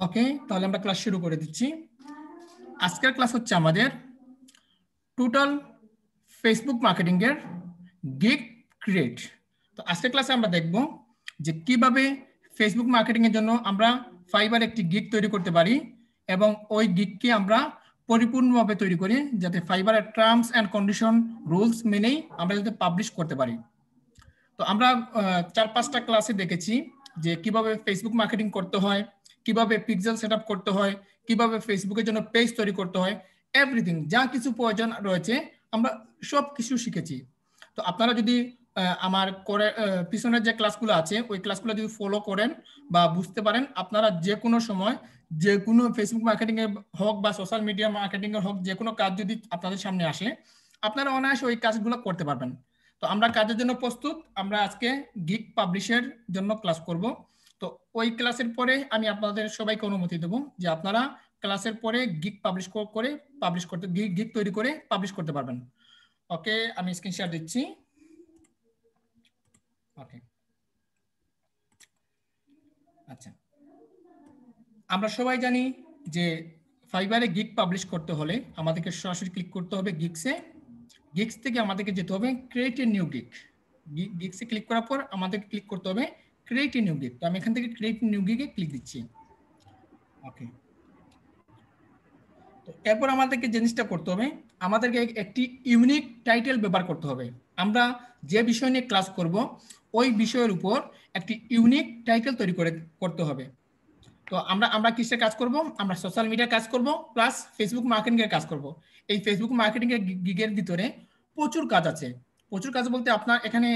ওকে, তাহলে আমরা ক্লাস শুরু করে দিচ্ছি। আজকের ক্লাস হচ্ছে আমাদের টোটাল ফেসবুক মার্কেটিং এর গিগ ক্রিয়েট। তো আজকের ক্লাসে আমরা দেখব যে কিভাবে ফেসবুক মার্কেটিং এর জন্য আমরা ফাইবার একটি গিগ তৈরি করতে পারি এবং ওই গিগকে আমরা পরিপূর্ণভাবে তৈরি করি যাতে ফাইবারের টার্মস এন্ড কন্ডিশন রুলস মেনেই আমরা যাতে পাবলিশ করতে পারি। তো আমরা 4-5টা ক্লাসে দেখেছি যে কিভাবে ফেসবুক মার্কেটিং করতে হয়, কিভাবে পিক্সেল সেটআপ করতে হয়, কিভাবে ফেসবুকের জন্য পেজ তৈরি করতে হয়, এভরিথিং যা কিছু প্রয়োজন রয়েছে আমরা সব কিছু শিখেছি। তো আপনারা যদি আমার করে পিছনের যে ক্লাসগুলো আছে ওই ক্লাসগুলো যদি ফলো করেন বা বুঝতে পারেন, আপনারা যে কোনো সময় যে কোনো ফেসবুক মার্কেটিং এর হোক বা সোশ্যাল মিডিয়া মার্কেটিং এর হোক, যে কোনো কাজ যদি আপনাদের সামনে আসে আপনারা অনায়াসে ওই কাজগুলো করতে পারবেন। তো আমরা কাজের জন্য প্রস্তুত। আমরা আজকে গিগ পাবলিশের জন্য ক্লাস করব। তো ওই ক্লাসের পরে আমি আপনাদের সবাইকে অনুমতি দেব যে আপনারা ক্লাসের পরে গিগ পাবলিশ করতে গিগ তৈরি করে পাবলিশ করতে পারবেন। ওকে, আমি স্ক্রিন শেয়ার দিচ্ছি। ওকে, আচ্ছা, আমরা সবাই জানি যে ফাইবারে গিগ পাবলিশ করতে হলে আমাদেরকে সরাসরি ক্লিক করতে হবে গিগসে। গিগস থেকে আমাদেরকে যেতে হবে ক্রিয়েট এ নিউ গিগ। গিগসে ক্লিক করার পর আমাদের ক্লিক করতে হবে ক্রিয়েট এ নিউ গিগ। তো আমি এখান থেকে ক্রিয়েট নিউ গিগে ক্লিক দিচ্ছি। ওকে, তো এরপর আমাদেরকে জিনিসটা করতে হবে, আমাদেরকে একটি ইউনিক টাইটেল ব্যবহার করতে হবে। আমরা যে বিষয় নিয়ে ক্লাস করব ওই বিষয়ের উপর একটি ইউনিক টাইটেল তৈরি করতে হবে। তো আমরা আমরা কিসের কাজ করব? আমরা সোশ্যাল মিডিয়ার কাজ করব প্লাস ফেসবুক মার্কেটিং এর কাজ করব। এই ফেসবুক মার্কেটিং এর গিগের ভিতরে প্রচুর কাজ আছে। প্রচুর কাজ বলতে আপনার এখানে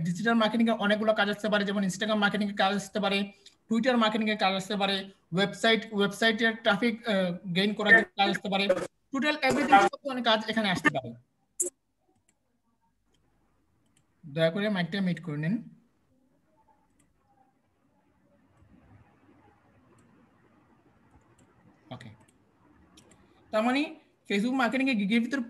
ডিজিটাল মার্কেটিং এর অনেকগুলো কাজ আসতে পারে, যেমন ইনস্টাগ্রাম মার্কেটিং এর কাজ আসতে পারে, টুইটার মার্কেটিং এর কাজ আসতে পারে, ওয়েবসাইটের ট্রাফিক গেইন করার জন্য কাজ আসতে পারে। টোটাল এভরিথিং সব ধরনের কাজ এখানে আসতে পারে। দয়া করে মাইকটা মিউট করে নিন। ওকে, তার মানে ফেসবুক মার্কেটিং এর গিগের ভিতরে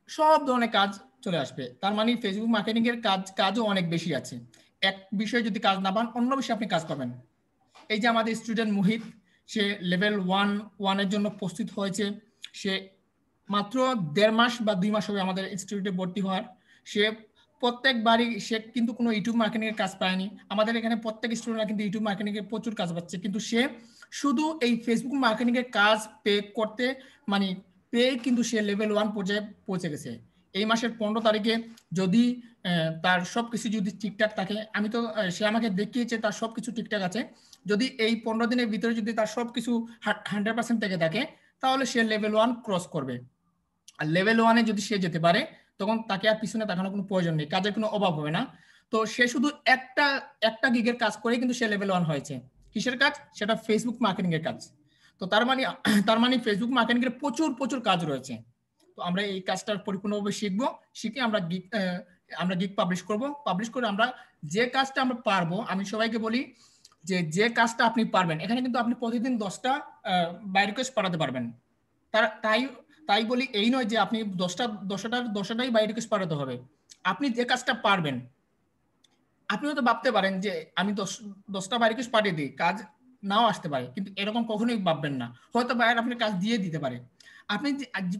সব ধরনের কাজ চলে আসবে। তার মানে ফেসবুক মার্কেটিং এর কাজও অনেক বেশি আছে। এক বিষয়ে যদি কাজ না পান অন্য বিষয়ে আপনি কাজ পাবেন। এই যে আমাদের স্টুডেন্ট মুহিত, সে লেভেল 1 এর জন্য প্রস্তুত হয়েছে। সে মাত্র 1.5 মাস বা 2 মাস হবে আমাদের ইনস্টিটিউটে ভর্তি হওয়ার। সে প্রত্যেকবারই সে কিন্তু কোনো ইউটিউব মার্কেটিং এর কাজ পায়নি। আমাদের এখানে প্রত্যেক স্টুডেন্টরা কিন্তু ইউটিউব মার্কেটিং এর প্রচুর কাজ পাচ্ছে, কিন্তু সে শুধু এই ফেসবুক মার্কেটিং এর কাজ করতে মানে পেয়ে কিন্তু সে লেভেল 1 পর্যায়ে পৌঁছে গেছে। এই মাসের 15 তারিখে যদি তার সবকিছু যদি ঠিকঠাক থাকে, আমি তো সে আমাকে দেখিয়েছে তার সবকিছু ঠিকঠাক আছে। যদি এই 15 দিনের ভিতরে যদি তার সবকিছু 100% থেকে থাকে তাহলে সে লেভেল 1 ক্রস করবে। আর লেভেল 1-এ যদি সে যেতে পারে তখন তাকে আর পিছনে তাকানোর কোনো প্রয়োজন নেই, কাজের কোনো অভাব হবে না। তো সে শুধু একটা একটা গিগের কাজ করে কিন্তু সে লেভেল 1 হয়েছে। কিসের কাজ? সেটা ফেসবুক মার্কেটিং এর কাজ। তো তার মানে ফেসবুক মার্কেটিং এর প্রচুর প্রচুর কাজ রয়েছে। তো আমরা এই কাজটা পরিপূর্ণভাবে শিখবো, শিখে আমরা গিগ পাবলিশ করব। পাবলিশ করে আমরা যে কাজটা আমরা পারবো, আমি সবাইকে বলি যে কাজটা আপনি পারবেন, এখানে কিন্তু আপনি প্রতিদিন 10টা বাই রিকোয়েস্ট পাঠাতে পারবেন। তাই তাই বলি এই নয় যে আপনি 10টাই বাই রিকোয়েস্ট পাঠাতে হবে। আপনি যে কাজটা পারবেন, আপনি হয়তো ভাবতে পারেন যে আমি 10টা বাই রিকোয়েস্ট পাঠিয়ে দিই, কাজ নাও আসতে পারে, কিন্তু এরকম কখনোই ভাববেন না। হয়তো বাইরে আপনার কাজ দিয়ে দিতে পারে। আপনি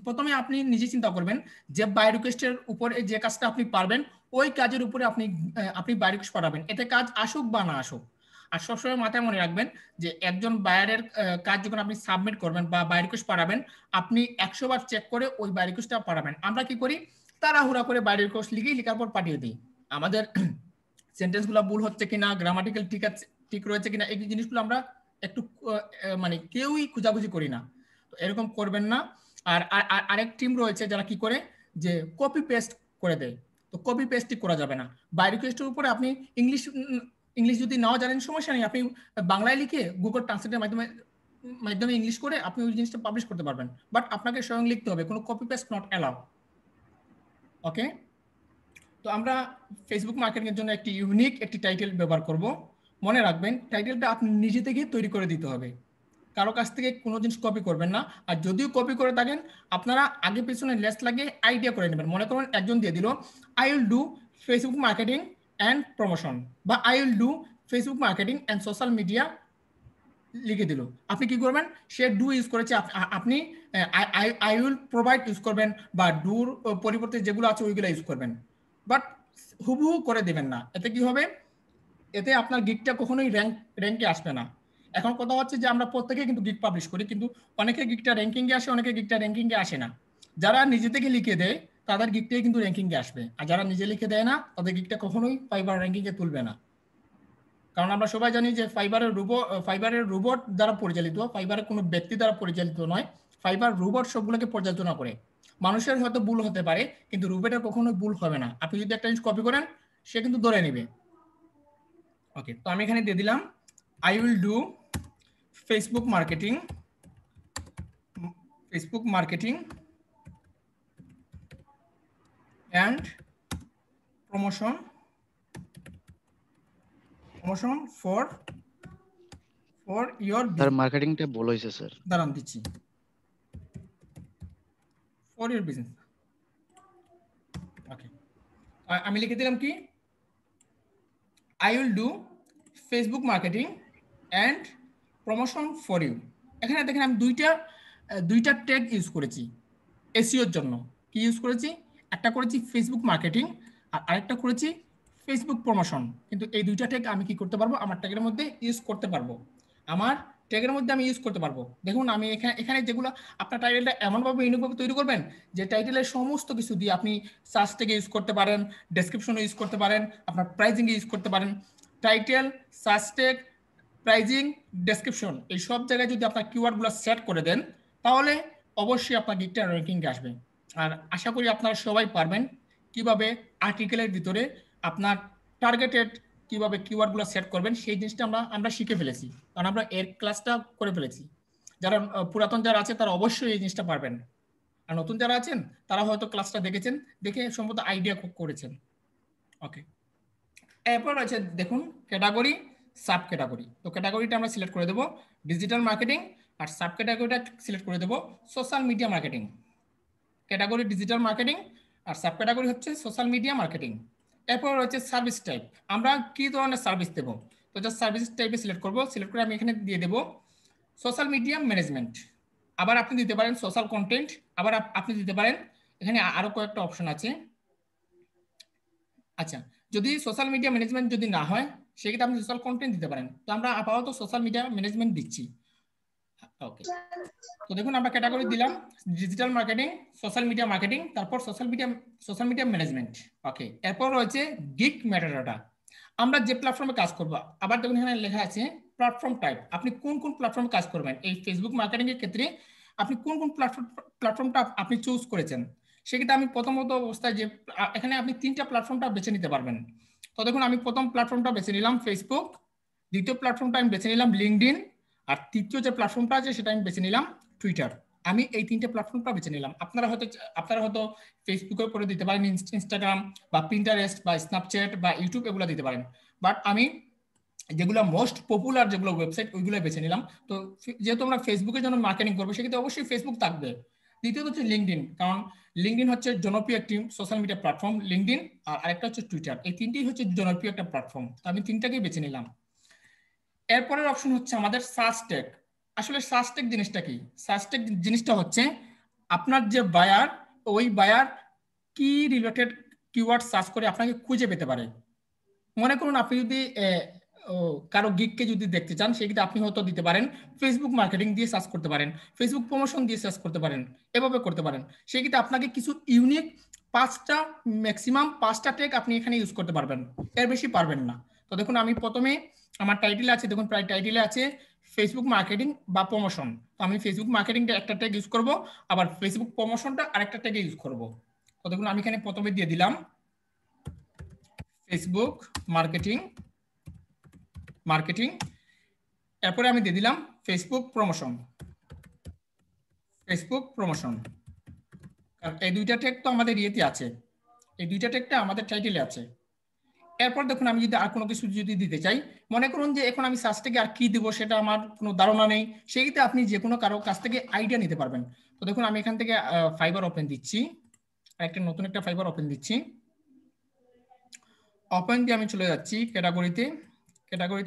প্রথমে আপনি নিজে চিন্তা করবেন যে বাই রিকোয়েস্টের উপরে যে কাজটা আপনি পারবেন ওই কাজের উপরে আপনি বাই রিকোয়েস্ট পাঠাবেন, এতে কাজ আসুক বা না আসুক। আর সবসময় মাথায় মনে রাখবেন যে একজন বায়ারের কাজ যখন আপনি সাবমিট করবেন বা বাই রিকোয়েস্ট পাঠাবেন, আপনি 100 বার চেক করে ওই বাই রিকোয়েস্টটা পাঠাবেন। আমরা কি করি? তাড়াহুড়া করে বাই রিকোয়েস্ট লিখার পর পাঠিয়ে দিই। আমাদের সেন্টেন্সগুলো ভুল হচ্ছে কিনা, গ্রামাটিক্যাল ঠিক রয়েছে কিনা, এই জিনিসগুলো আমরা একটু মানে কেউই খোঁজাখুঁজি করি না। তো এরকম করবেন না। আর আরেক টিম রয়েছে যারা কি করে যে কপি পেস্ট করে দেয়। তো কপি পেস্ট করা যাবে না। বাই রিকোয়েস্টের উপরে আপনি ইংলিশ যদি নাও জানেন সমস্যা নেই, আপনি বাংলায় লিখে গুগল ট্রান্সলেটের মাধ্যমে ইংলিশ করে আপনি ওই জিনিসটা পাবলিশ করতে পারবেন। বাট আপনাকে স্বয়ং লিখতে হবে, কোনো কপি পেস্ট নট অ্যালাউ। ওকে, তো আমরা ফেসবুক মার্কেটিং এর জন্য একটি টাইটেল ব্যবহার করব। মনে রাখবেন টাইটেলটা আপনি নিজে থেকে তৈরি করে দিতে হবে, কারো কাছ থেকে কোনো জিনিস কপি করবেন না। আর যদিও কপি করে থাকেন আপনারা আগে পিছনে লেস লাগিয়ে আইডিয়া করে নেবেন। মনে করুন একজন দিয়ে দিল I will do Facebook marketing and promotion, বা I will do Facebook marketing and social media লিখে দিল, আপনি কি করবেন, সে ডু ইউজ করেছে, আপনি আই উইল প্রোভাইড ইউজ করবেন, বা ডুর পরিবর্তে যেগুলো আছে ওইগুলো ইউজ করবেন, বাট হুবহু করে দেবেন না। এতে কি হবে, এতে আপনার গিগটা কখনোই র্যাঙ্কে আসবে না। এখন কথা হচ্ছে যে আমরা প্রত্যেকে কিন্তু গিগ পাবলিশ করি, কিন্তু অনেকের গিগটা র্যাঙ্কিংয়ে আসে, অনেকের গিগটা র্যাঙ্কিংয়ে আসে না। যারা নিজে থেকে লিখে দেয় তাদের গিগটাই কিন্তু র্যাঙ্কিংয়ে আসবে, আর যারা নিজে লিখে দেয় না তাদের গিগটা কখনোই ফাইবার র্যাঙ্কিংয়ে তুলবে না। কারণ আমরা সবাই জানি যে ফাইবারের রোবট দ্বারা পরিচালিত, ফাইবারের কোনো ব্যক্তি দ্বারা পরিচালিত নয়। ফাইবার রোবট সবগুলোকে পর্যালোচনা করে। মানুষের হয়তো ভুল হতে পারে, কিন্তু রোবটের কখনোই ভুল হবে না। আপনি যদি একটা জিনিস কপি করেন, সে কিন্তু ধরে নেবে। ওকে, তো আমি এখানে দিয়ে দিলাম I will do Facebook marketing and promotion for your sir মার্কেটিংটা ভুল হয়েছে স্যার। দাঁড়ান দিচ্ছি, ফর ইয়োর বিজনেস। ওকে, আমি লিখে দিলাম কি, I will do Facebook marketing and promotion for you. এখানে দেখেন আমি দুইটা ট্যাগ ইউজ করেছি এসইওর জন্য। কি ইউজ করেছি, একটা করেছি ফেসবুক মার্কেটিং আর আরেকটা করেছি ফেসবুক প্রমোশন। কিন্তু এই দুইটা ট্যাগ আমি কি করতে পারবো, আমার ট্যাগের মধ্যে ইউজ করতে পারবো, আমার ট্যাগের মধ্যে আমি ইউজ করতে পারবো। দেখুন আমি এখানে যেগুলো, আপনার টাইটেলটা এমনভাবে ইউনিকভাবে তৈরি করবেন যে টাইটেলের সমস্ত কিছু দিয়ে আপনি সার্চ থেকে ইউজ করতে পারেন, ডেসক্রিপশনে ইউজ করতে পারেন, আপনার প্রাইজিংয়ে ইউজ করতে পারেন। Title, search tag, pricing, description, এই সব জায়গায় যদি আপনার কিওয়ার্ডগুলো সেট করে দেন, তাহলে অবশ্যই আপনার গিগটা র্যাঙ্কিংয়ে আসবে। আর আশা করি আপনারা সবাই পারবেন কিভাবে আর্টিকেলের ভিতরে আপনার টার্গেটেড কিভাবে কিওয়ার্ডগুলো সেট করবেন, সেই জিনিসটা আমরা শিখে ফেলেছি, কারণ আমরা এর ক্লাসটা করে ফেলেছি। যারা পুরাতন যারা আছে তারা অবশ্যই এই জিনিসটা পারবেন, আর নতুন যারা আছেন তারা হয়তো ক্লাসটা দেখেছেন, দেখে সম্ভবত আইডিয়া করেছেন। ওকে, এরপর রয়েছে দেখুন ক্যাটাগরি, সাব ক্যাটাগরি। তো ক্যাটাগরিটা আমরা সিলেক্ট করে দেবো ডিজিটাল মার্কেটিং, আর সাব ক্যাটাগরিটা সিলেক্ট করে দেবো social media marketing. Category digital marketing আর সাব ক্যাটাগরি হচ্ছে সোশ্যাল মিডিয়া মার্কেটিং। এরপর রয়েছে সার্ভিস টাইপ, আমরা কি ধরনের সার্ভিস দেবো। তো জাস্ট সার্ভিস টাইপে সিলেক্ট করবো, সিলেক্ট করে আমি এখানে দিয়ে দেবো সোশ্যাল মিডিয়া ম্যানেজমেন্ট। আবার আপনি দিতে পারেন সোশ্যাল কন্টেন্ট, আবার আপনি দিতে পারেন, এখানে আরো কয়েকটা অপশন আছে। আচ্ছা, যদি সোশ্যাল মিডিয়া ম্যানেজমেন্ট যদি না হয়, সেক্ষেত্রে আপনি সোশ্যাল কন্টেন্ট দিতে পারেন। তো আমরা আপাতত সোশ্যাল মিডিয়া ম্যানেজমেন্ট দিচ্ছি। ওকে, তো দেখুন আমরা ক্যাটাগরি দিলাম digital marketing, social media marketing, তারপর সোশ্যাল মিডিয়া ম্যানেজমেন্ট। ওকে, এরপর রয়েছে গিগ মেটাডাটা, আমরা যে প্ল্যাটফর্মে কাজ করব। আবার দেখুন এখানে লেখা আছে প্ল্যাটফর্ম টাইপ, আপনি কোন কোন প্ল্যাটফর্মে কাজ করবেন। এই ফেসবুক মার্কেটিং এর ক্ষেত্রে আপনি কোন কোন প্ল্যাটফর্মটা আপনি চুজ করেছেন, সেক্ষেত্রে আমি প্রথমত অবস্থায় যে এখানে আপনি 3টা প্ল্যাটফর্মটা বেছে নিতে পারবেন। তো দেখুন আমি প্রথম প্ল্যাটফর্মটা বেছে নিলাম ফেসবুক, দ্বিতীয় প্ল্যাটফর্মটা আমি বেছে নিলাম লিঙ্কডইন, আর তৃতীয় যে প্ল্যাটফর্মটা আছে সেটা আমি বেছে নিলাম টুইটার। আমি এই 3টে প্ল্যাটফর্মটা বেছে নিলাম। আপনারা হয়তো ফেসবুকের উপরে দিতে পারেন, ইনস্টাগ্রাম বা পিন্টারেস্ট বা স্ন্যাপচ্যাট বা ইউটিউব এগুলো দিতে পারেন, বাট আমি যেগুলো মোস্ট পপুলার যেগুলো ওয়েবসাইট ওইগুলো বেছে নিলাম। তো যেহেতু আমরা ফেসবুকের জন্য মার্কেটিং করবো, সেক্ষেত্রে অবশ্যই ফেসবুক থাকবে। দ্বিতীয়ত হচ্ছে লিঙ্কডইন, কারণ লিঙ্কডইন হচ্ছে জনপ্রিয় একটি সোশ্যাল মিডিয়া প্ল্যাটফর্ম। লিঙ্কডইন আর আরেকটা হচ্ছে টুইটার, এই তিনটেই হচ্ছে জনপ্রিয় একটা প্ল্যাটফর্ম, তো আমি তিনটাকেই বেছে নিলাম। এরপরের অপশন হচ্ছে আমাদের সার্চ ট্যাগ। আসলে সার্চ ট্যাগ জিনিসটা কি, সার্চ ট্যাগ জিনিসটা হচ্ছে আপনার যে বায়ার, ওই বায়ার কি রিলেটেড কিওয়ার্ড সার্চ করে আপনাকে খুঁজে পেতে পারে। মনে করুন আপনি যদি কারো গিগকে যদি দেখতে চান, সেক্ষেত্রে আপনি হয়তো দিতে পারেন ফেসবুক মার্কেটিং দিয়ে সার্চ করতে পারেন, ফেসবুক প্রমোশন দিয়ে সার্চ করতে পারেন, এভাবে করতে পারেন। সেক্ষেত্রে আপনাকে কিছু ইউনিক ম্যাক্সিমাম 5টা ট্যাগ আপনি এখানে ইউজ করতে পারবেন, এর বেশি পারবেন না। তো দেখুন আমি প্রথমে আমার টাইটেলে আছে, দেখুন প্রায় টাইটেলে আছে ফেসবুক মার্কেটিং বা প্রমোশন। তো আমি ফেসবুক মার্কেটিংটা একটা ট্যাগ ইউজ করব, আবার ফেসবুক প্রমোশনটা আরেকটা ট্যাগে ইউজ করব। তো দেখুন আমি এখানে প্রথমে দিয়ে দিলাম ফেসবুক মার্কেটিং, এরপরে আমি দিয়ে দিলাম ফেসবুক প্রমোশন। কারণ এই দুইটা ট্যাগ তো আমাদের ইয়েতে আছে, এই দুইটা ট্যাগটা আমাদের টাইটেলে আছে। এরপর দেখুন আমি যদি আর কোনো কিছু যদি দিতে চাই, মনে করুন যে এখন আমি সার্চ থেকে আর কি দিব সেটা আমার কোনো ধারণা নেই, সেক্ষেত্রে আপনি যে কোনো কারো কাছ থেকে আইডিয়া নিতে পারবেন। তো দেখুন আমি এখান থেকে ফাইবার ওপেন দিচ্ছি, নতুন একটা ফাইবার ওপেন দিচ্ছি। ওপেন দিয়ে আমি চলে যাচ্ছি ক্যাটাগরিতে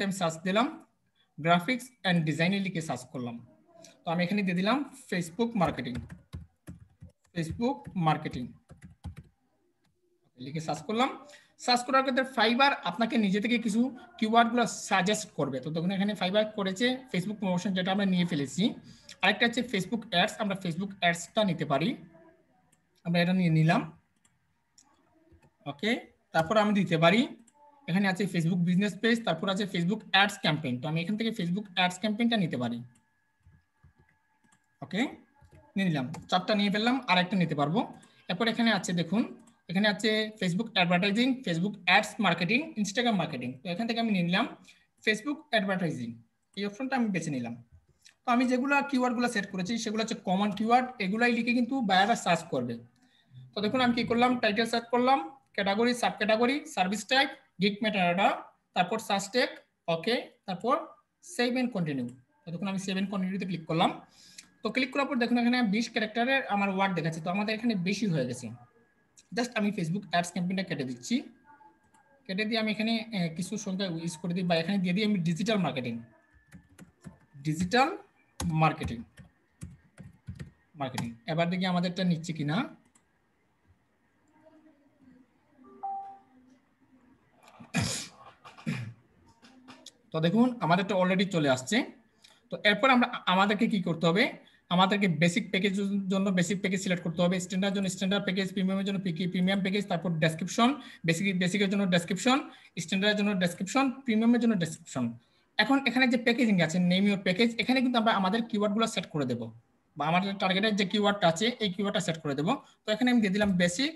আমি সার্চ দিলাম গ্রাফিক্স অ্যান্ড ডিজাইনে লিখে সার্চ করলাম। তো আমি এখানে দিয়ে দিলাম ফেসবুক মার্কেটিং, ফেসবুক মার্কেটিং লিখে সার্চ করলাম। সার্চ করার ক্ষেত্রে ফাইবার আপনাকে নিজে থেকে কিছু কিওয়ার্ডগুলো সাজেস্ট করবে। তো তখন এখানে ফাইবার করেছে ফেসবুক প্রমোশন, যেটা আমরা নিয়ে ফেলেছি। আরেকটা হচ্ছে ফেসবুক অ্যাডস, আমরা ফেসবুক অ্যাডসটা নিতে পারি, আমরা এটা নিয়ে নিলাম। ওকে, তারপর আমি দিতে পারি এখানে আছে ফেসবুক বিজনেস পেজ, তারপর আছে ফেসবুক অ্যাডস ক্যাম্পেইন। তো আমি এখান থেকে ফেসবুক অ্যাডস ক্যাম্পেইনটা নিতে পারি। ওকে, নিয়ে নিলাম, চারটা নিয়ে ফেললাম, আর একটা নিতে পারবো। এরপর এখানে আছে দেখুন, এখানে আছে Facebook advertising, Facebook ads marketing, Instagram marketing. তো এখান থেকে আমি নিয়ে নিলাম ফেসবুক অ্যাডভার্টাইজিং, এই অপশনটা আমি বেছে নিলাম। তো আমি যেগুলো কিওয়ার্ডগুলো সেট করেছি সেগুলো হচ্ছে কমন কিওয়ার্ড, এগুলাই লিখে কিন্তু বায়াররা সার্চ করবে। তো দেখুন আমি কি করলাম, টাইটেল সার্চ করলাম, category, sub category, service type, gig metadata, তারপর সার্চ ট্যাগ, ওকে, তারপর সেভ এন্ড কন্টিনিউ। তো দেখুন আমি সেভ এন্ড কন্টিনিউতে ক্লিক করলাম। তো ক্লিক করার পর দেখুন এখানে 20 ক্যারেক্টারের আমার ওয়ার্ড দেখাচ্ছে, তো আমাদের এখানে বেশি হয়ে গেছে। জাস্ট আমি ফেসবুক অ্যাডস ক্যাম্পেইনটা কেটে দিচ্ছি, কেটে দিয়ে আমি এখানে কিছু সংখ্যা ইউজ করে দিই, বা এখানে দিয়ে দিই আমি digital marketing, digital marketing, marketing. এবার দেখি আমাদেরটা নিচ্ছে কিনা। তো দেখুন আমাদেরটা অলরেডি চলে আসছে। তো এরপর আমাদেরকে কি করতে হবে, আমাদেরকে বেসিক প্যাকেজের জন্য বেসিক প্যাকেজ সিলেক্ট করতে হবে, স্ট্যান্ডার্ডের জন্য স্ট্যান্ডার্ড প্যাকেজ, প্রিমিয়ামের জন্য প্রিমিয়াম প্যাকেজ, তারপর ডেসক্রিপশন, বেসিকের জন্য ডেসক্রিপশন, স্ট্যান্ডার্ডের জন্য ডেসক্রিপশন, প্রিমিয়ামের জন্য ডেসক্রিপশন। এখন এখানে যে প্যাকেজিং আছে, নেম ইউর প্যাকেজ, এখানে কিন্তু আমরা আমাদের কিওয়ার্ডগুলো সেট করে দেব, বা আমাদের টার্গেটের যে কিওয়ার্ডটা আছে এই কিওয়ার্ডটা সেট করে দেব। তো এখানে আমি দিয়ে দিলাম basic,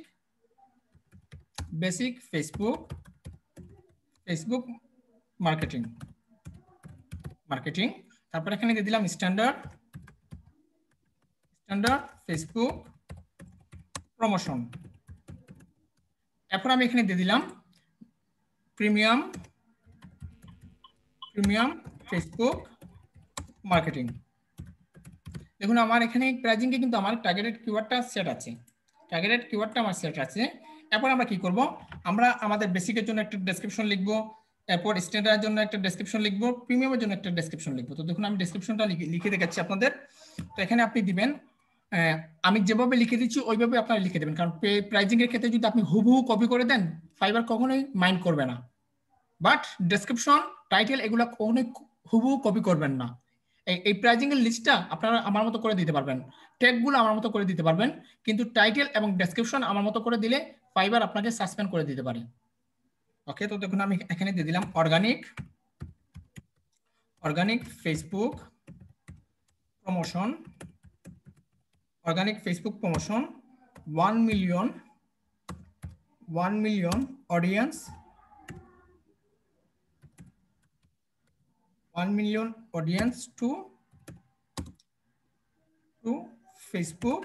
basic Facebook, Facebook marketing, marketing. তারপর এখানে দিয়ে দিলাম স্ট্যান্ডার্ড, স্ট্যান্ডার্ড ফেসবুক প্রমোশন। এরপর আমি এখানে দিয়ে দিলাম প্রিমিয়াম, প্রিমিয়াম ফেসবুক মার্কেটিং। দেখুন আমার এখানে প্রাইজিংকে কিন্তু আমার টার্গেটেড কিওয়ার্ডটা সেট আছে, টার্গেটেড কিওয়ার্ডটা আমার সেট আছে। এরপর আমরা কি করব, আমরা আমাদের বেসিকের জন্য একটা ডেসক্রিপশন লিখবো, এরপর স্ট্যান্ডার্ডের জন্য একটা ডেসক্রিপশন লিখবো, প্রিমিয়ামের জন্য একটা ডেসক্রিপশন লিখবো। তো দেখুন আমি ডেসক্রিপশনটা লিখে দেখাচ্ছি আপনাদের। তো এখানে আপনি দিবেন, আমি যেভাবে লিখে দিচ্ছি ওইভাবে আপনারা লিখে দেবেন, কারণ প্রাইজিং এর ক্ষেত্রে যদি আপনি হুবহু কপি করে দেন ফাইবার কখনোই মাইন্ড করবে না। বাট ডেসক্রিপশন, টাইটেল এগুলো কখনোই হুবহু কপি করবেন না। এই প্রাইজিং এর লিস্টটা আপনারা আমার মতো করে দিতে পারবেন, ট্যাগগুলো আমার মতো করে দিতে পারবেন, কিন্তু টাইটেল এবং ডেসক্রিপশন আমার মতো করে দিলে ফাইবার আপনাকে সাসপেন্ড করে দিতে পারে। ওকে, তো দেখুন আমি এখানে দিয়ে দিলাম organic, organic Facebook promotion, organic Facebook promotion 1 million, 1 million audience, 1 million audience to Facebook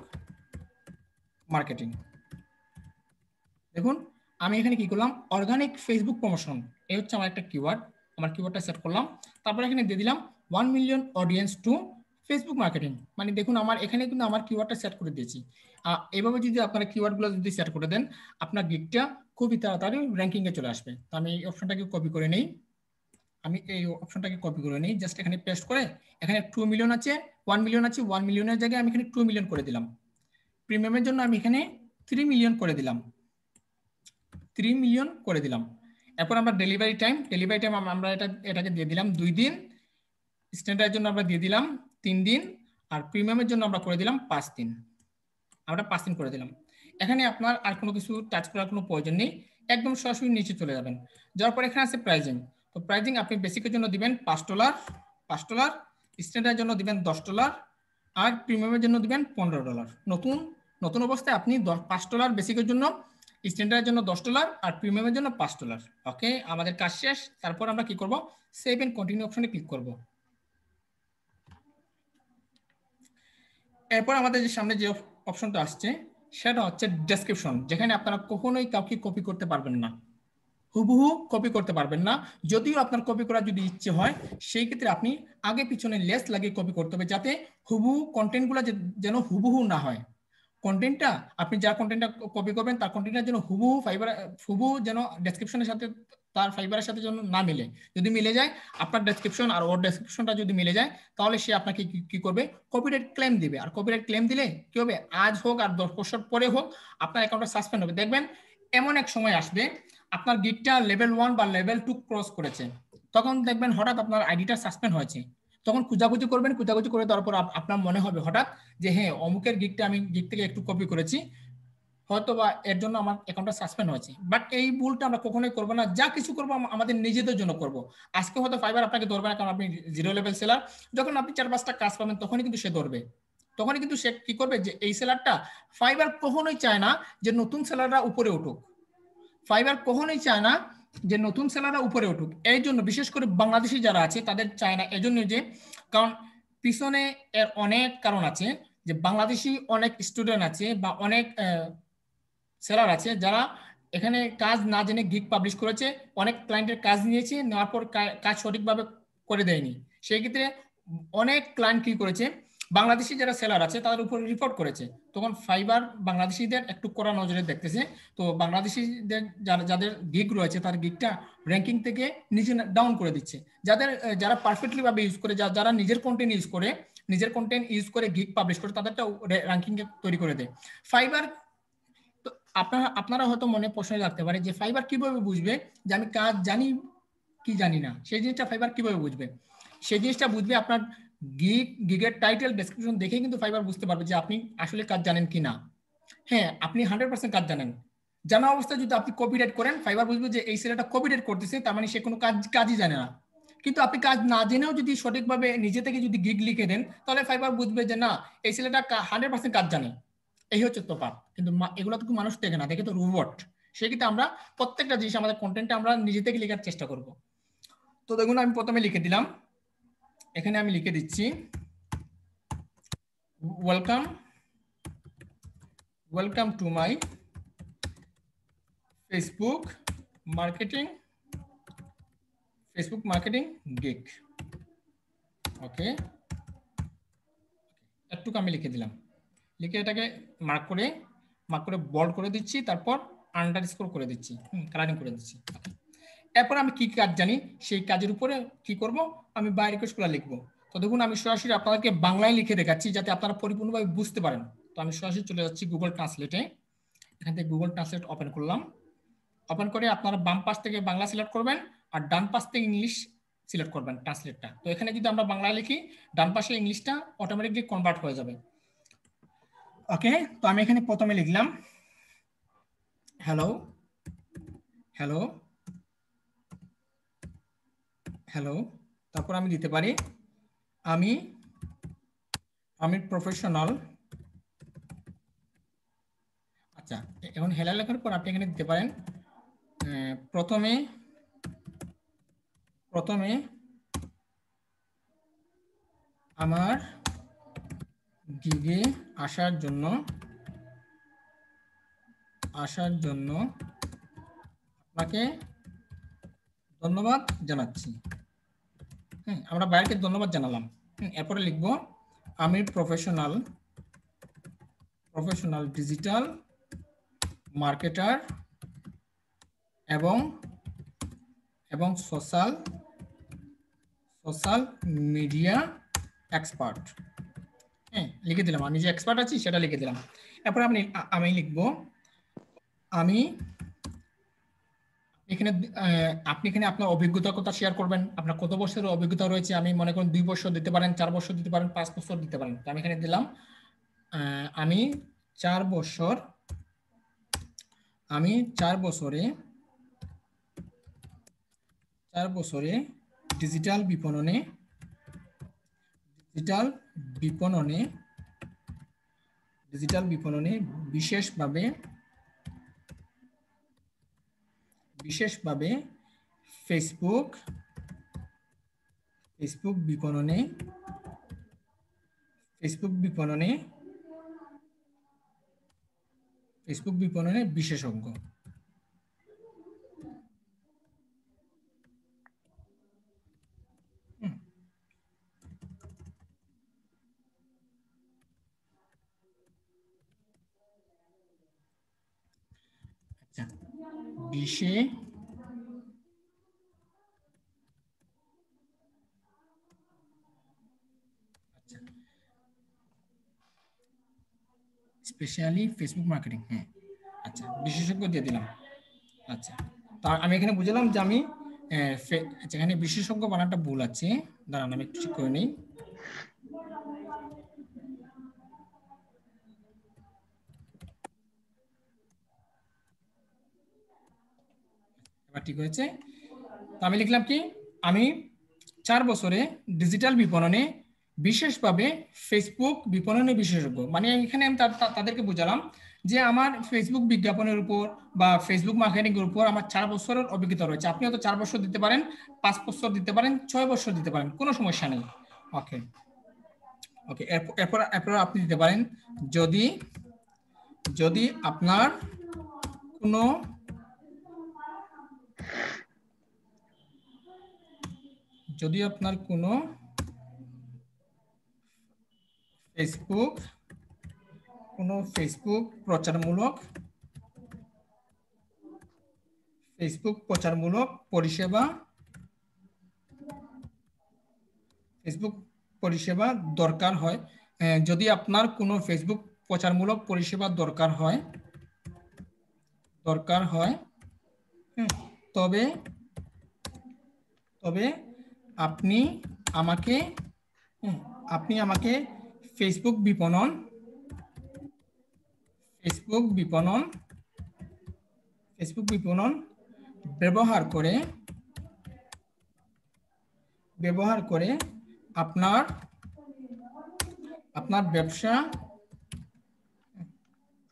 marketing. দেখুন আমি এখানে কি করলাম, অর্গানিক ফেসবুক প্রমোশন, এই হচ্ছে আমার একটা কিওয়ার্ড, আমার কিওয়ার্ডটা সেট করলাম। তারপর এখানে দিয়ে দিলাম 1 million audience to Facebook marketing. মানে দেখুন আমার এখানে কিন্তু আমার কিওয়ার্ডটা সেট করে দিয়েছি। এইভাবে যদি আপনারা কিওয়ার্ডগুলো যদি সেট করে দেন আপনার গিগটা খুবই তাড়াতাড়ি র্যাঙ্কিংয়ে চলে আসবে। তো আমি এই অপশনটাকে কপি করে নেই, আমি এই অপশনটাকে কপি করে নিই, জাস্ট এখানে পেস্ট করে, এখানে 2 মিলিয়ন আছে, 1 মিলিয়ন আছে, 1 মিলিয়নের জায়গায় আমি এখানে 2 মিলিয়ন করে দিলাম। প্রিমিয়ামের জন্য আমি এখানে 3 মিলিয়ন করে দিলাম, 3 মিলিয়ন করে দিলাম। এরপর আমরা ডেলিভারি টাইম, ডেলিভারি টাইম আমরা এটাকে দিয়ে দিলাম 2 দিন, স্ট্যান্ডার্ডের জন্য আমরা দিয়ে দিলাম 3 দিন, আর প্রিমিয়ামের জন্য আমরা করে দিলাম 5 দিন, আমরা 5 দিন করে দিলাম। এখানে আপনার আর কোনো কিছু টাচ করার কোনো প্রয়োজন নেই, একদম সরাসরি নিচে চলে যাবেন। যাওয়ার পর এখানে আছে প্রাইজিং। তো প্রাইজিং আপনি বেসিকের জন্য দিবেন $5, $5, স্ট্যান্ডার্ডের জন্য দিবেন $10, আর প্রিমিয়ামের জন্য দিবেন $15। নতুন নতুন অবস্থায় আপনি $5 বেসিকের জন্য, স্ট্যান্ডার্ডের জন্য $10 আর প্রিমিয়ামের জন্য $5। ওকে, আমাদের কাজ শেষ। তারপর আমরা কি করব, সেভ এন্ড কন্টিনিউ অপশনে ক্লিক করব। এরপর আমাদের যে সামনে যে অপশনটা আসছে সেটা হচ্ছে ডেসক্রিপশন, যেখানে আপনারা কখনোই কাউকে কপি করতে পারবেন না, হুবহু কপি করতে পারবেন না। যদিও আপনার কপি করার যদি ইচ্ছে হয় সেই ক্ষেত্রে আপনি আগে পিছনে লেস লাগিয়ে কপি করতে হবে, যাতে হুবহু কন্টেন্টগুলো যেন হুবহু না হয়। কন্টেন্টটা আপনি যার কন্টেন্টটা কপি করবেন তার কন্টেন্টের জন্য হুবহু যেন ডেসক্রিপশনের সাথে তার ফাইবারের সাথে যেন না মিলে। যদি মিলে যায়, আপনার ডেসক্রিপশন আর ওর ডেসক্রিপশনটা যদি মিলে যায়, তাহলে সে আপনাকে কি করবে, কপিরাইট ক্লেম দিবে। আর কপিরাইট ক্লেম দিলে কি হবে, আজ হোক আর 10 বছর পরে হোক, আপনার অ্যাকাউন্টটা সাসপেন্ড হবে। দেখবেন এমন এক সময় আসবে আপনার গিগটা লেভেল 1 বা লেভেল 2 ক্রস করেছে, তখন দেখবেন হঠাৎ আপনার আইডিটা সাসপেন্ড হয়েছে। তখন খুঁজাখুঁজি করবেন, খুঁজাখুঁজি করে তারপর আপনার মনে হবে হঠাৎ যে হ্যাঁ, অমুকের গিগটা আমি গিগ থেকে একটু কপি করেছি, হয়তো বা এর জন্য আমার অ্যাকাউন্টটা সাসপেন্ড হয়েছে। বাট এই ভুলটা আমরা কখনোই করবো না। যা কিছু করবো আমাদের নিজেদের জন্য করব। আজকে হয়তো ফাইবার আপনাকে ধরবে না, কারণ আপনি 0 লেভেল সেলার। যখন আপনি 4-5টা কাজ পাবেন, তখনই কিন্তু সে ধরবে। তখনই কিন্তু সে কি করবে, যে এই সেলারটা, ফাইবার কখনোই চায় না যে নতুন সেলাররা উপরে উঠুক। ফাইবার কখনোই চায় না যে নতুন সেলাররা উপরে উঠুক। এই জন্য বিশেষ করে বাংলাদেশি যারা আছে তাদের চায় না। এই জন্য যে, কারণ পিছনে এর অনেক কারণ আছে, যে বাংলাদেশি অনেক স্টুডেন্ট আছে বা অনেক সেলার আছে যারা এখানে কাজ না জেনে গিগ পাবলিশ করেছে, অনেক ক্লায়েন্টের কাজ নিয়েছে, নেওয়ার পর কাজ সঠিকভাবে করে দেয়নি। সেই ক্ষেত্রে অনেক ক্লায়েন্ট কি করেছে, বাংলাদেশি যারা সেলার আছে তাদের উপর রিপোর্ট করেছে। তখন ফাইবার বাংলাদেশিদের একটু কড়া নজরে দেখতেছে। তো বাংলাদেশিদের যাদের গিগ রয়েছে তার গিগটা র্যাঙ্কিং থেকে নিচে ডাউন করে দিচ্ছে। যারা পারফেক্টলি ভাবে ইউজ করে, যারা নিজের কন্টেন্ট ইউজ করে গিগ পাবলিশ করে, তাদেরটা র্যাঙ্কিং তৈরি করে দেয় ফাইবার। তো আপনারা হয়তো মনে প্রশ্ন রাখতে পারে যে ফাইবার কিভাবে বুঝবে যে আমি কাজ জানি কি জানি না। সেই জিনিসটা ফাইবার কিভাবে বুঝবে, সেই জিনিসটা বুঝবে আপনার গিগের টাইটেল ডেসক্রিপশন দেখে কিন্তু ফাইবার বুঝতে পারবে যে আপনি আসলে কাজ জানেন কি না। হ্যাঁ, আপনি 100% কাজ জানেন, জানা অবস্থায় যদি আপনি কপিরাইট করেন, ফাইবার বুঝবে যে এই ছেলেটা কপিরাইট করতেছে, তার মানে সে কোনো কাজই জানে না। কিন্তু আপনি কাজ না জেনেও যদি সঠিকভাবে নিজে থেকে যদি গিগ লিখে দেন, তাহলে ফাইবার বুঝবে যে না, এই ছেলেটা 100% কাজ জানে। এই হচ্ছে তফাৎ। কিন্তু এগুলো তো মানুষ দেখে না, দেখে তো রোবট। সেক্ষেত্রে আমরা প্রত্যেকটা জিনিস আমাদের কন্টেন্টে আমরা নিজে থেকে লেখার চেষ্টা করব। তো দেখুন, আমি প্রথমে লিখে দিলাম, এখানে আমি লিখে দিচ্ছি welcome welcome to my Facebook marketing gig. Okay, একটুকু আমি লিখে দিলাম, লিখে এটাকে মার্ক করে বোল্ড করে দিচ্ছি, তারপর আন্ডারস্কোর করে দিচ্ছি, কালারিং করে দিচ্ছি। এরপর আমি কি কাজ জানি সেই কাজের উপরে কি করব, আমি বাই রিকোয়েস্ট করে লিখবো। তো দেখুন, আমি সরাসরি আপনাদেরকে বাংলায় লিখে দেখাচ্ছি যাতে আপনারা পরিপূর্ণভাবে বুঝতে পারেন। তো আমি সরাসরি চলে যাচ্ছি গুগল ট্রান্সলেটে। এখান থেকে গুগল ট্রান্সলেট ওপেন করলাম। ওপেন করে আপনারা বাম পাশ থেকে বাংলা সিলেক্ট করবেন, আর ডান পাশ থেকে ইংলিশ সিলেক্ট করবেন ট্রান্সলেটটা। তো এখানে যদি আমরা বাংলায় লিখি, ডান পাশে ইংলিশটা অটোমেটিকলি কনভার্ট হয়ে যাবে। ওকে, তো আমি এখানে প্রথমে লিখলাম হ্যালো হ্যালো হ্যালো। তারপর আমি দিতে পারি আমি প্রফেশনাল। আচ্ছা, এখন হ্যালো লেখার পর আপনি এখানে দিতে পারেন প্রথমে আমার গিগে আসার জন্য আপনাকে ধন্যবাদ জানাচ্ছি। আমরা বাইরকে ধন্যবাদ জানালাম। এরপরে লিখবো আমি প্রফেশনাল ডিজিটাল মার্কেটার এবং সোশ্যাল মিডিয়া এক্সপার্ট। লিখে দিলাম, আমি যে এক্সপার্ট আছি সেটা লিখে দিলাম। এরপরে আমি লিখবো আপনি এখানে আপনার অভিজ্ঞতার কথা শেয়ার করবেন। আপনার কত বছরের অভিজ্ঞতা রয়েছে, আমি মনে করেন 2 বছর দিতে পারেন, 4 বছর দিতে পারেন, 5 বছর দিতে পারেন। তো আমি এখানে দিলাম আমি 4 বছরে ডিজিটাল বিপণনে বিশেষভাবে ফেসবুক বিপণনে বিশেষজ্ঞ। আচ্ছা, বিশে স্পেশালি ফেসবুক মার্কেটিং, হ্যাঁ আচ্ছা বিশেষজ্ঞ দিয়ে দিলাম। আচ্ছা, তা আমি এখানে বুঝলাম যে আমি এখানে বিশেষজ্ঞ বানানটা ভুল আছে, দাঁড়ান আমি একটু ঠিক করে নিই। এবার ঠিক হয়েছে। তো আমি লিখলাম কি, আমি 4 বছরে ডিজিটাল বিপণনে বিশেষভাবে ফেসবুক বিপণনে বিশেষজ্ঞ, মানে এখানে আমি তাদেরকে বোঝালাম যে আমার ফেসবুক বিজ্ঞাপনের উপর বা ফেসবুক মার্কেটিং এর উপর আমার 4 বছরের অভিজ্ঞতা রয়েছে। আপনি হয়তো 4 বছর দিতে পারেন, 5 বছর দিতে পারেন, 6 বছর দিতে পারেন, কোনো সমস্যা নেই। ওকে ওকে, এরপর এরপর আপনি দিতে পারেন যদি যদি আপনার কোনো যদি আপনার কোনো ফেসবুক প্রচারমূলক পরিষেবা দরকার হয়, যদি আপনার কোনো ফেসবুক প্রচারমূলক পরিষেবা দরকার হয় তবে তবে আপনি আমাকে ফেসবুক বিপণন ব্যবহার করে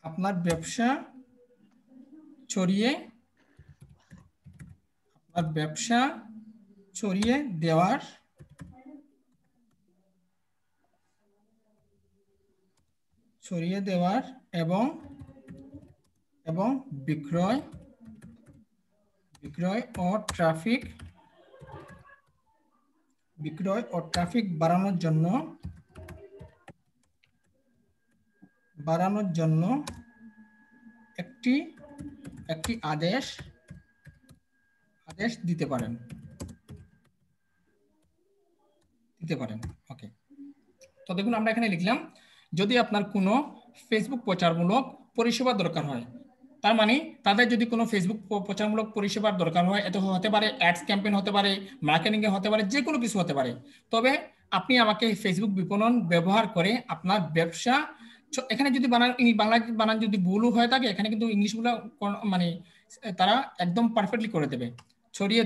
আপনার ব্যবসা ছড়িয়ে দেওয়ার এবং বিক্রয় ও ট্রাফিক বাড়ানোর জন্য একটি আদেশ দিতে পারেন। ওকে, তো দেখুন আমরা এখানে লিখলাম যদি আপনার কোনো ফেসবুক প্রচারমূলক পরিষেবা দরকার হয়, তার মানে তাদের যদি কোনো ফেসবুক প্রচারমূলক পরিষেবার দরকার হয়, এটা হতে পারে অ্যাডস ক্যাম্পেইন, হতে পারে মার্কেটিং এ, হতে পারে যে কোনো কিছু হতে পারে, তবে আপনি আমাকে ফেসবুক বিপণন ব্যবহার করে আপনার ব্যবসা, এখানে যদি বাংলা বানান যদি ভুলও হয়ে থাকে, এখানে কিন্তু ইংলিশগুলো মানে তারা একদম পারফেক্টলি করে দেবে, ছড়িয়ে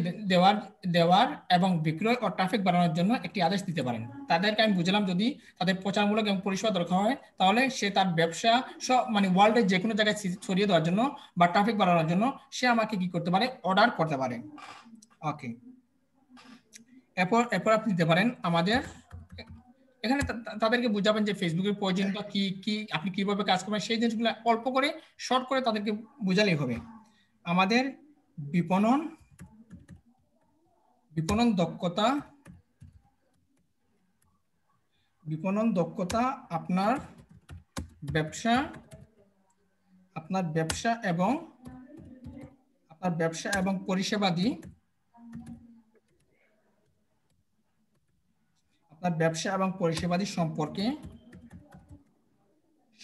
দেওয়ার এবং বিক্রয় ও ট্রাফিক বাড়ানোর জন্য একটি আদেশ দিতে পারেন। তাদেরকে আমি বুঝলাম যদি তাদের প্রচারমূলক এবং পরিষেবা দরকার হয়, তাহলে সে তার ব্যবসা সব মানে ওয়ার্ল্ডের যে কোনো জায়গায় ছড়িয়ে দেওয়ার জন্য বা ট্রাফিক বাড়ানোর জন্য সে আমাকে কি করতে পারে, অর্ডার করতে পারে। ওকে, এরপর আপনি দিতে পারেন আমাদের এখানে তাদেরকে বুঝাবেন যে ফেসবুকের প্রয়োজনটা কি কি, আপনি কিভাবে কাজ করবেন, সেই জিনিসগুলো অল্প করে শর্ট করে তাদেরকে বোঝালেই হবে। আমাদের বিপণন দক্ষতা আপনার ব্যবসা এবং পরিষেবাদি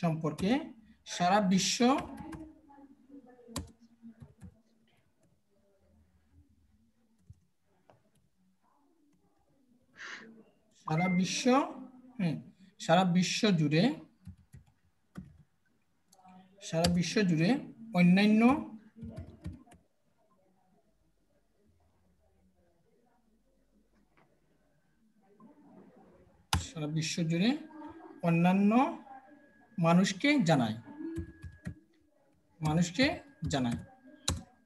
সম্পর্কে সারা বিশ্ব জুড়ে অন্যান্য মানুষকে জানায়।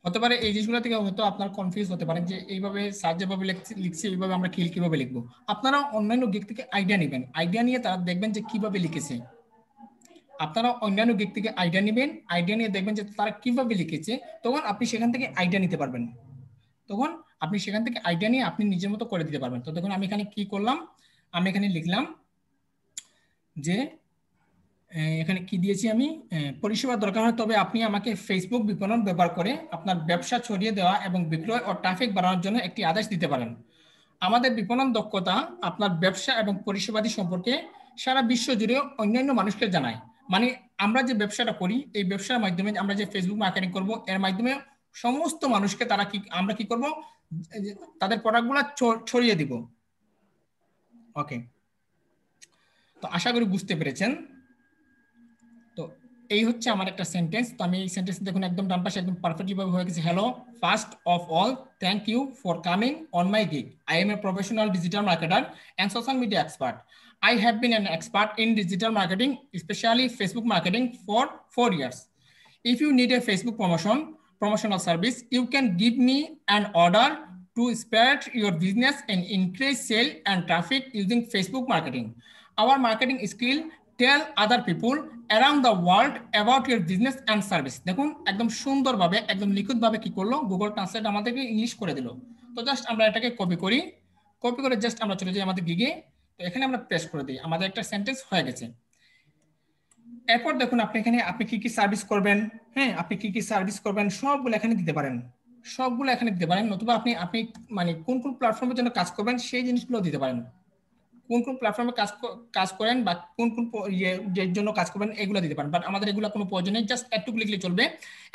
হতে পারে এই জিনিসগুলো থেকে হয়তো আপনার কনফিউজ হতে পারেন যে এইভাবে স্যার যেভাবে লিখছি এইভাবে আমরা কিভাবে লিখবো। আপনারা অন্যান্য গিক থেকে আইডিয়া নেবেন, আইডিয়া নিয়ে তারা দেখবেন যে কিভাবে লিখেছে। আপনারা অন্যান্য গিক থেকে আইডিয়া নেবেন, আইডিয়া নিয়ে দেখবেন যে তারা কিভাবে লিখেছে, তখন আপনি সেখান থেকে আইডিয়া নিতে পারবেন। তখন আপনি সেখান থেকে আইডিয়া নিয়ে আপনি নিজের মতো করে দিতে পারবেন। তো দেখুন আমি এখানে কি করলাম, আমি এখানে লিখলাম যে এখানে কি দিয়েছি আমি, পরিষেবা দরকার হয় তবে আপনি আমাকে ফেসবুক বিপণন ব্যবহার করে আপনার ব্যবসা ছড়িয়ে দেওয়া এবং বিক্রয় ও ট্রাফিক বাড়ানোর জন্য একটি আদেশ দিতে পারেন। আমাদের বিপণন দক্ষতা আপনার ব্যবসা এবং পরিষেবাদি সম্পর্কে সারা বিশ্ব জুড়ে অন্যান্য মানুষকে জানায়। মানে আমরা যে ব্যবসাটা করি এই ব্যবসার মাধ্যমে আমরা যে ফেসবুক মার্কেটিং করব এর মাধ্যমে সমস্ত মানুষকে আমরা কি করব, তাদের প্রোডাক্টগুলো ছড়িয়ে দিব। ওকে, তো আশা করি বুঝতে পেরেছেন। তো এই হচ্ছে আমার একটা সেন্টেন্স। তো আমি এই সেন্টেন্স দেখুন একদম ডান পাশে একদম পারফেক্টলি ভাবে হয়ে গেছে। Hello, first of all thank you for coming on my gig. I am a professional digital marketer and social media expert. I have been an expert in digital marketing, especially Facebook marketing, for 4 years. If you need a Facebook promotional service, you can give me an order to spread your business and increase sale and traffic using Facebook marketing. Our marketing skill tell other people around the world about your business and service. দেখুন একদম সুন্দরভাবে একদম নিখুঁতভাবে কি করলো, Google translate আমাদেরকে English করে দিল। তো জাস্ট আমরা এটাকে কপি করি, কপি করে জাস্ট আমরা চলে যাই আমাদের গিগে। তো এখানে আমরা পেস্ট করে দিই, আমাদের একটা সেন্টেন্স হয়ে গেছে। এরপর দেখুন আপনি এখানে আপনি কি কি সার্ভিস করবেন, হ্যাঁ আপনি কি কি সার্ভিস করবেন সবগুলো এখানে দিতে পারেন, সবগুলো এখানে দিতে পারেন। নতুবা আপনি আপনি মানে কোন কোন প্ল্যাটফর্মের জন্য কাজ করবেন সেই জিনিসগুলো দিতে পারেন। কোন কোন প্ল্যাটফর্মে কাজ করেন বা কোন কোন ইয়ের জন্য কাজ করবেন এগুলো দিতে পারেন। বাট আমাদের এগুলো কোনো প্রয়োজন নেই, জাস্ট একটু লিখলে চলবে।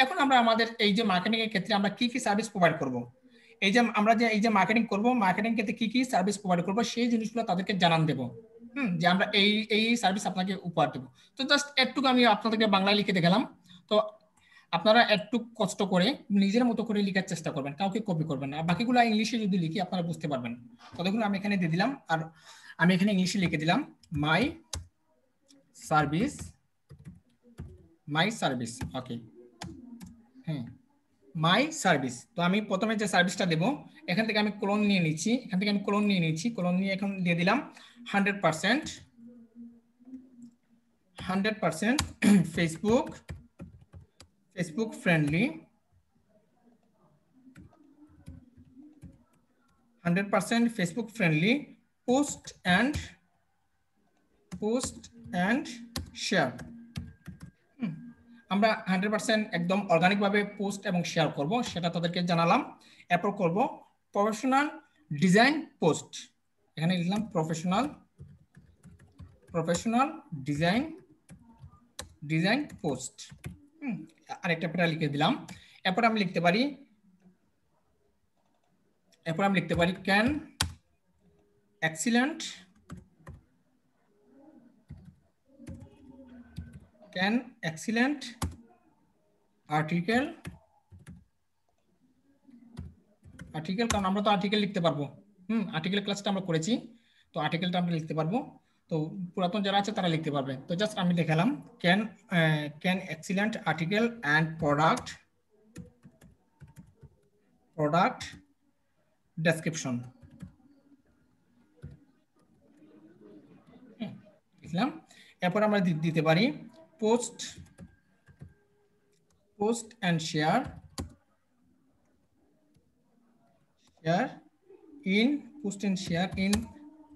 এখন আমরা আমাদের এই যে মার্কেটিং এর ক্ষেত্রে আমরা কি কি সার্ভিস প্রোভাইড করব, এই যে আমরা যে এই যে মার্কেটিং করব, মার্কেটিং ক্ষেত্রে কি কি সার্ভিস প্রোভাইড করব সেই জিনিসগুলো তাদেরকে জানান দেব। যে আমরা এই এই সার্ভিস আপনাকে উপহার দেব। তো জাস্ট একটু আমি আপনাদেরকে বাংলায় লিখে দেখালাম। তো আপনারা একটু কষ্ট করে নিজের মতো করে লেখার চেষ্টা করবেন, কাউকে কপি করবেন না। বাকিগুলো ইংলিশে যদি লিখি আপনারা বুঝতে পারবেন। তো দেখুন আমি এখানে দিয়ে দিলাম, আর আমি এখানে ইংলিশে লিখে দিলাম মাই সার্ভিস, মাই সার্ভিস। ওকে, হ্যাঁ মাই সার্ভিস। তো আমি প্রথমে যে সার্ভিসটা দেবো এখান থেকে আমি কোলন নিয়ে নিচ্ছি, এখান থেকে আমি কোলন নিয়ে নিচ্ছি, কোলন নিয়ে এখন দিয়ে দিলাম 100% Facebook friendly, 100% Facebook friendly post and share. আমরা 100% একদম অর্গানিক ভাবে পোস্ট এবং শেয়ার করব, সেটা তাদেরকে জানালাম। এরপর করব প্রফেশনাল ডিজাইন পোস্ট, এখানে লিখলাম প্রফেশনাল ডিজাইন পোস্ট। আরেকটা পেটা লিখে দিলাম। এরপর আমি লিখতে পারি ক্যান এক্সিলেন্ট আর্টিকেল, কারণ আমরা তো আর্টিকেল লিখতে পারবো। আর্টিকেল ক্লাসটা আমরা করেছি, তো আর্টিকেলটা আমরা লিখতে পারবো। তো পুরাতন যারা আছে তারা লিখতে পারবে। তো জাস্ট আমি দেখালাম can excellent article and product description লিখলাম। এরপর আমরা দিতে পারি post and share in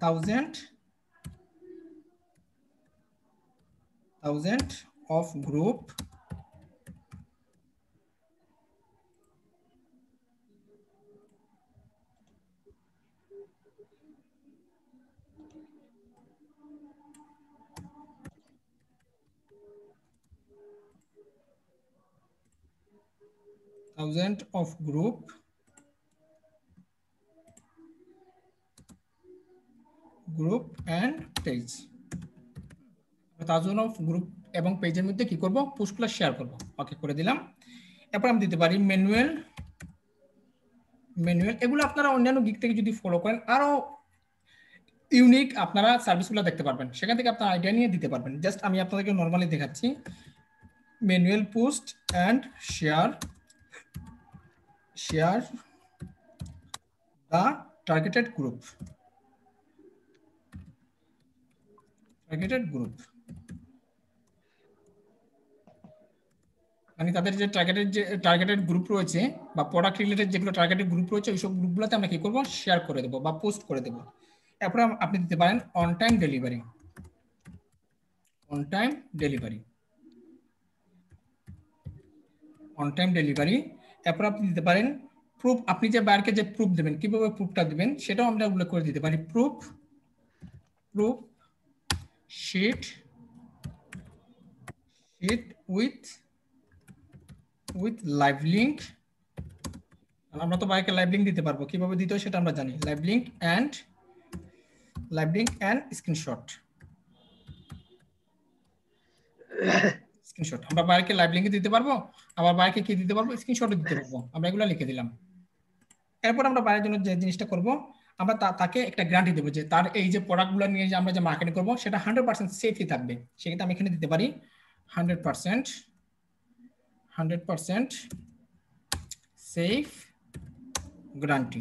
1000 of group group and page, 1000 of group এবং পেজের মধ্যে কি করব, পোস্টগুলো শেয়ার করব। ওকে করে দিলাম। এরপর আমি দিতে পারি ম্যানুয়াল। এগুলো আপনারা অন্যান্য দিক থেকে যদি ফলো করেন আরো ইউনিক আপনারা সার্ভিসগুলো দেখতে পারবেন, সেখান থেকে আপনারা আইডিয়া নিয়ে দিতে পারবেন। জাস্ট আমি আপনাদেরকে নরমালি দেখাচ্ছি manual post and share the targeted group মানে তাদের যে টার্গেটেড গ্রুপ রয়েছে বা প্রোডাক্ট রিলেটেড যেগুলো টার্গেটেড গ্রুপ রয়েছে ওইসব গ্রুপগুলোতে আমরা কি করব, শেয়ার করে দেবো বা পোস্ট করে দেবো। এরপরে আপনি দিতে পারেন on time on time delivery, on time delivery. এরপর আপনি দিতে পারেন প্রুফ, আপনি যে বায়ারকে যে প্রুফ দেবেন, কিভাবে প্রুফটা দিবেন সেটাও আমরা উল্লেখ করে দিতে পারি। Proof sheet with live link. আমরা তো বায়ারকে লাইভ লিঙ্ক দিতে পারবো, কিভাবে দিতে হয় সেটা আমরা জানি। Live link and screenshot. আমরা বায়ারকে লাইভ লিঙ্কে দিতে পারবো, আবার বায়ারকে কি দিতে পারবো, স্ক্রিনশটও দিতে পারবো। আমরা এগুলো লিখে দিলাম। এরপর আমরা বায়ারের জন্য যে জিনিসটা করব, আমরা তাকে একটা গ্যারান্টি দেবো যে তার এই যে প্রোডাক্টগুলো নিয়ে যে আমরা যে মার্কেটিং করবো সেটা 100% সেফই থাকবে। সেক্ষেত্রে আমি এখানে দিতে পারি 100% সেফ গ্যারান্টি।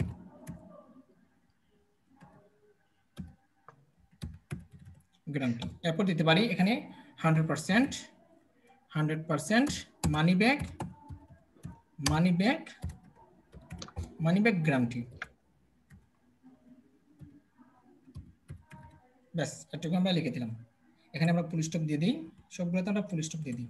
এরপর দিতে পারি এখানে 100% মানি ব্যাক গ্যারান্টি। ব্যাস, এটুকু আমরা লিখে দিলাম। এখানে আমরা ফুল স্টপ দিয়ে দিই, সবগুলোতে আমরা ফুল স্টপ দিয়ে দিই।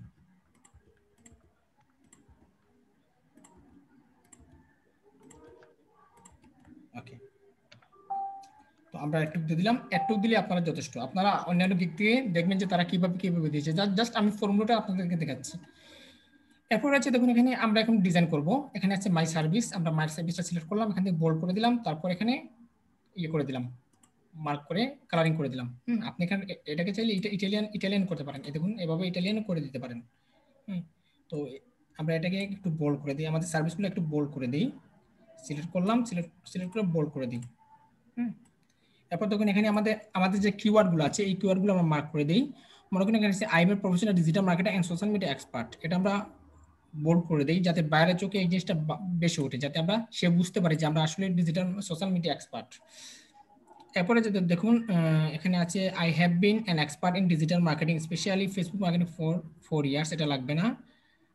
ওকে, তো আমরা একটু দিয়ে দিলাম, একটু দিলে আপনারা যথেষ্ট। আপনারা অন্যান্য দিক দিয়ে দেখবেন যে তারা কিভাবে দিয়েছে। জাস্ট আমি ফর্মুলাটা আপনাদেরকে দেখাচ্ছি। এরপর আছে দেখুন, এখানে আমরা এখন ডিজাইন করব। এখানে আছে মাই সার্ভিস, আমরা মাই সার্ভিসটা সিলেক্ট করলাম, এখান থেকে বোল্ড করে দিলাম, তারপর এখানে ইয়ে করে দিলাম, মার্ক করে কালারিং করে দিলাম। আপনি এখানে এটাকে চাইলে ইটালিয়ান করতে পারেন, দেখুন এভাবে ইটালিয়ান করে দিতে পারেন। তো আমরা এটাকে একটু বোল্ড করে দিই, আমাদের সার্ভিসগুলো একটু বোল্ড করে দিই। সিলেক্ট করলাম, সিলেক্ট করে বোল্ড করে দিই। এরপর দেখুন এখানে আমাদের যে কিওয়ার্ডগুলো আছে এই কিওয়ার্ডগুলো আমরা মার্ক করে দিই। মনে করেন এখানে I am a professional digital marketer and social media expert, এটা আমরা বোল্ড করে দিই যাতে বাইরের চোখে এই জিনিসটা বেশি ওঠে, যাতে সে বুঝতে পারে যে আমরা আসলে ডিজিটাল সোশ্যাল মিডিয়া এক্সপার্ট। এরপরে দেখুন এখানে আছে I have been an expert in digital marketing specially Facebook marketing for 4 years, এটা লাগবে না।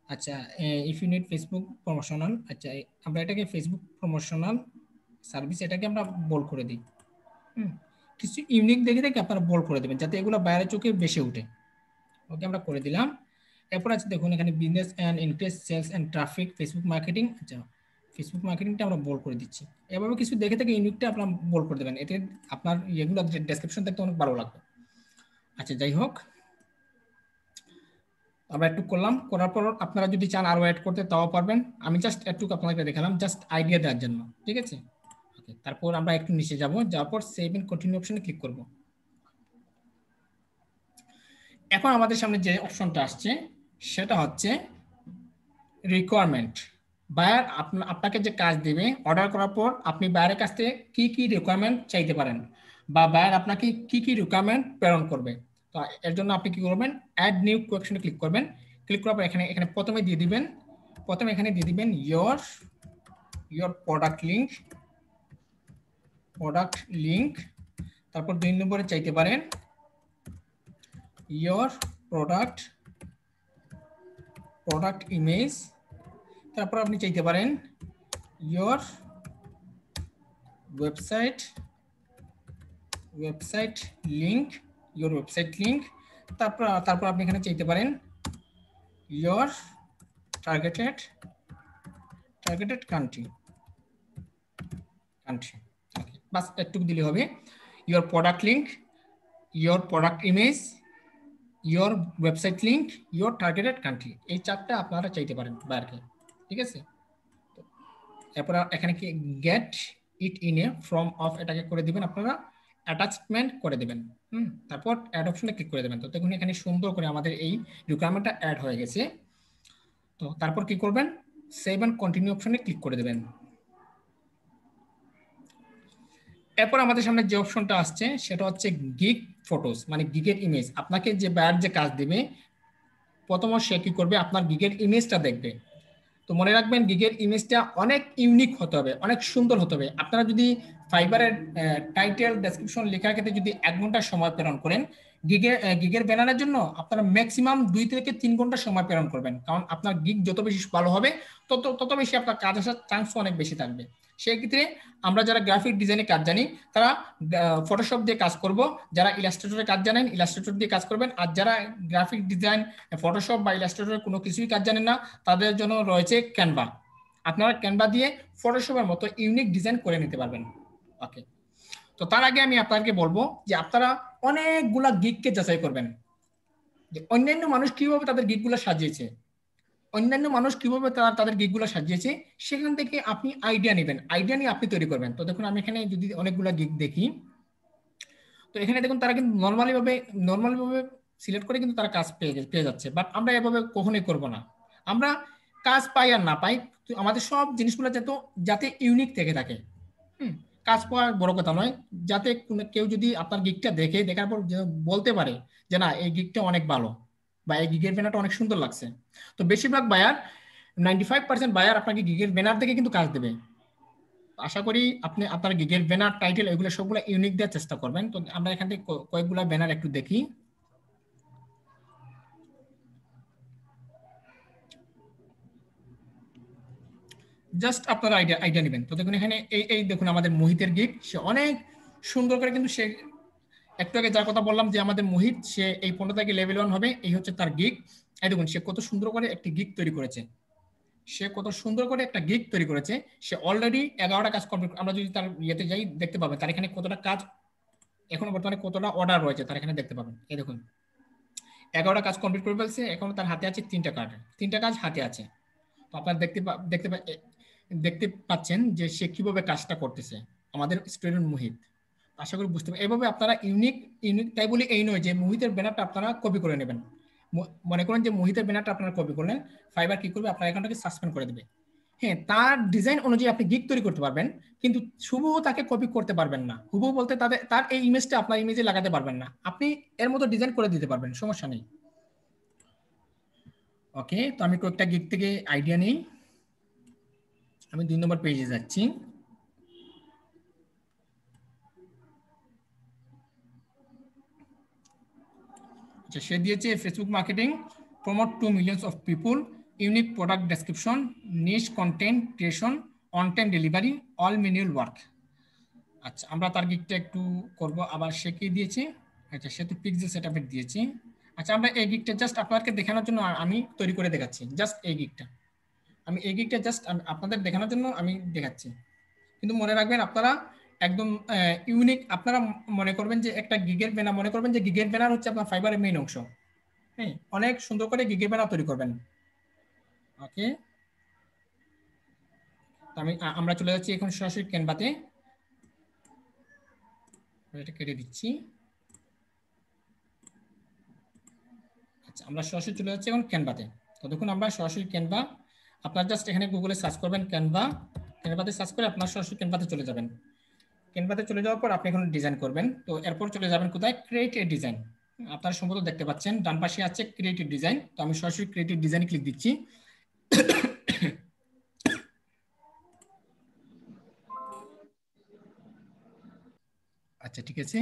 আচ্ছা, if you need Facebook promotional, আচ্ছা আমরা এটাকে ফেসবুক প্রমোশনাল সার্ভিস, এটাকে আমরা বোল্ড করে দিই। কিছু ইউনিক দেখে আপনারা বোল্ড করে দেবেন যাতে এগুলো বাইরের চোখে বেশি উঠে। ওকে, আমরা করে দিলাম। এরপর আছে দেখুন এখানে business and increase sales and traffic Facebook marketing, আচ্ছা ফেসবুক মার্কেটিংটা আমরা বোল্ড করে দিচ্ছি। এভাবে কিছু দেখে থেকে ইউনিকটা আপনারা বোল্ড করে দেবেন, এতে আপনার এগুলো ডেসক্রিপশন দেখতে অনেক ভালো লাগবে। আচ্ছা, যাই হোক, আমরা একটু করলাম, করার পর আপনারা যদি চান আরো অ্যাড করতে তাও পারবেন। আমি জাস্ট একটু আপনাদেরকে দেখালাম জাস্ট আইডিয়া দেওয়ার জন্য, ঠিক আছে। ওকে, তারপর আমরা একটু নিচে যাব, যাওয়ার পর সেভ এন্ড কন্টিনিউ অপশনে ক্লিক করব। এখন আমাদের সামনে যে অপশনটা আসছে সেটা হচ্ছে রিকোয়ারমেন্ট। বায়ার আপনাকে যে কাজ দিবে, অর্ডার করার পর আপনি বায়ারের কাছ থেকে কি কি রিকোয়ারমেন্ট চাইতে পারেন, বা বায়ার আপনাকে কি কি রিকোয়ারমেন্ট প্রেরণ করবে। তো এর জন্য আপনি কি করবেন, অ্যাড নিউ কোয়েকশনে ক্লিক করবেন। ক্লিক করার পর এখানে প্রথমে দিয়ে দিবেন, এখানে দিয়ে দিবেন ইয়োর প্রোডাক্ট লিংক। তারপর 2 নম্বরে চাইতে পারেন ইয়োর প্রোডাক্ট ইমেজ। তারপর আপনি চাইতে পারেন ইয়োর ওয়েবসাইট লিংক। তারপর আপনি এখানে চাইতে পারেন ইয়োর টার্গেটেড কান্ট্রি। বাস একটু দিলে হবে। Your product link, your product image, your website link, your targeted country, এই 4টা আপনারা চাইতে পারেন বায়ারকে, ঠিক আছে। এরপর এখানে কি get it in a form of, এটাকে করে দিবেন আপনারা অ্যাটাচমেন্ট করে দেবেন। তারপর অ্যাড অপশনে ক্লিক করে দেবেন। তো দেখুন এখানে সুন্দর করে আমাদের এই রিকোয়ারমেন্টটা অ্যাড হয়ে গেছে। তো তারপর কি করবেন, সেভ এন্ড কন্টিনিউ অপশনে ক্লিক করে দেবেন। এরপর আমাদের সামনে যে অপশনটা আসছে সেটা হচ্ছে গিগ ফটোস, মানে গিগের ইমেজ। আপনাকে যে বায়ার যে কাজ দেবে প্রথমে সে কি করবে, আপনার গিগের ইমেজটা দেখবে। তো মনে রাখবেন গিগের ইমেজটা অনেক ইউনিক হতে হবে, অনেক সুন্দর হতে হবে। আপনারা যদি ফাইবারের টাইটেল ডেসক্রিপশন লেখার ক্ষেত্রে যদি 1 ঘন্টা সময় প্রেরণ করেন, গিগের ব্যানারের জন্য আপনারা ম্যাক্সিমাম 2 থেকে 3 ঘন্টা সময় প্রেরণ করবেন, কারণ আপনার গিগ যত বেশি ভালো হবে তত বেশি আপনার কাজ আসার চান্স অনেক বেশি থাকবে। সেই ক্ষেত্রে আমরা যারা গ্রাফিক ডিজাইনে কাজ জানি তারা ফটোশপ দিয়ে কাজ করব, যারা ইলাস্ট্রেটরে কাজ জানেন ইলাস্ট্রেটর দিয়ে কাজ করবেন, আর যারা গ্রাফিক ডিজাইন ফটোশপ বা ইলাস্ট্রেটরের কোনো কিছুই কাজ জানেন না তাদের জন্য রয়েছে ক্যানভা। আপনারা ক্যানভা দিয়ে ফটোশপের মতো ইউনিক ডিজাইন করে নিতে পারবেন। ওকে, তো তার আগে আমি আপনাদেরকে বলবো যে আপনারা অনেকগুলা গিগকে যাচাই করবেন যে অন্যান্য মানুষ কিভাবে তাদের গিগগুলো সাজিয়েছে, অন্যান্য মানুষ কিভাবে তাদের গিগগুলো সাজিয়েছে, সেখান থেকে আপনি আইডিয়া নেবেন, আইডিয়া নিয়ে আপনি তৈরি করবেন। তো দেখুন আমি এখানে যদি অনেকগুলা গিগ দেখি, তো এখানে দেখুন তারা কিন্তু নর্মালি ভাবে সিলেক্ট করে কিন্তু তারা কাজ পেয়ে যাচ্ছে, বাট আমরা এভাবে কখনোই করব না। আমরা কাজ পাই আর না পাই, আমাদের সব জিনিসগুলো যাতে ইউনিক থেকে থাকে। কাজ পাওয়া বড় কথা নয়, যাতে কেউ যদি আপনার গিগটা দেখার পর বলতে পারে যে না এই গিগটা অনেক ভালো বা এই গিগের ব্যানারটা অনেক সুন্দর লাগছে। তো বেশিরভাগ বায়ার 95% বায়ার আপনাকে গিগের ব্যানার দেখে কিন্তু কাজ দেবে। আশা করি আপনি আপনার গিগের ব্যানার টাইটেল এগুলো সবগুলো ইউনিক দেওয়ার চেষ্টা করবেন। তো আমরা এখান থেকে কয়েকগুলো ব্যানার একটু দেখি। জাস্ট আপনারা আইডিয়া নেবেন। তো দেখুন এখানে এই দেখুন আমাদের মোহিতের গিগ, সে অনেক সুন্দর করে কিন্তু সে একটু আগে যার কথা বললাম যে আমাদের মোহিত, সে এই 15 থেকে লেভেল 1 হবে, এই হচ্ছে তার গিগ। এই দেখুন সে কত সুন্দর করে একটি গিগ তৈরি করেছে, সে অলরেডি 11টা কাজ কমপ্লিট। আমরা যদি তার ইয়েতে যাই দেখতে পাবেন তার এখানে কতটা কাজ এখনো বর্তমানে কতটা অর্ডার রয়েছে তার এখানে দেখতে পাবেন। এই দেখুন 11টা কাজ কমপ্লিট করে ফেলছে, এখন তার হাতে আছে 3টা কাজ হাতে আছে। তো আপনারা দেখতে পাচ্ছেন যে সে কিভাবে কাজটা করতেছে, আমাদের স্টুডেন্ট মোহিত। আশা করি বুঝতে পারবেন। এভাবে আপনারা ইউনিক তাই বলি এই নয় যে মোহিতের ব্যানারটা আপনারা কপি করে নেবেন। মনে করেন যে মোহিতের ব্যানারটা আপনারা কপি করলেন, ফাইবার কি করবে আপনার অ্যাকাউন্টটাকে সাসপেন্ড করে দেবে। হ্যাঁ, তার ডিজাইন অনুযায়ী আপনি গিগ তৈরি করতে পারবেন, কিন্তু হুবহু তাকে কপি করতে পারবেন না। হুবহু বলতে তার এই ইমেজটা আপনার ইমেজে লাগাতে পারবেন না, আপনি এর মতো ডিজাইন করে দিতে পারবেন, সমস্যা নেই। ওকে, তো আমি কয়েকটা গিগ থেকে আইডিয়া নেই। আমি 2 নম্বর পেজে যাচ্ছি। আচ্ছা, সে দিয়েছে Facebook marketing, promote 2 million of people, unique product description, niche content creation, on time delivery, all manual work. আচ্ছা, আমরা তার গিগটা একটু করব। আবার সে কি দিয়েছে? আচ্ছা, সে তো পিক্সেল সেটআপের দিয়েছে। আচ্ছা, আমরা এই গিগটা জাস্ট আপনাদেরকে দেখানোর জন্য আমি তৈরি করে দেখাচ্ছি। জাস্ট এই গিগটা জাস্ট আপনাদের দেখানোর জন্য আমি দেখাচ্ছি। কিন্তু মনে রাখবেন আপনারা একদম ইউনিক, আপনারা মনে করবেন যে একটা গিগের ব্যানার, মনে করবেন যে গিগের ব্যানার হচ্ছে আপনার ফাইবারের মেইন অংশ। হ্যাঁ, অনেক সুন্দর করে গিগের ব্যানার তৈরি করবেন। ওকে, আমরা চলে যাচ্ছি এখন সরাসরি ক্যানভাতে। এটা কেটে দিচ্ছি। আচ্ছা, আমরা সরাসরি চলে যাচ্ছি এখন ক্যানভাতে। তো দেখুন আমরা সরাসরি ক্যানভা, আপনারা জাস্ট এখানে গুগলে সার্চ করবেন ক্যানভাতে সার্চ করে আপনারা সরাসরি ক্যানভাতে চলে যাবেন। ক্যানভাতে চলে যাওয়ার পর আপনি এখন ডিজাইন করবেন। তো এরপর চলে যাবেন কোথায়? Create a design. আপনারা সম্ভবত দেখতে পাচ্ছেন ডান পাশে আছে ক্রিয়েট এ ডিজাইন। তো আমি সরাসরি ক্রিয়েট এ ডিজাইনে ক্লিক দিচ্ছি। আচ্ছা, ঠিক আছে।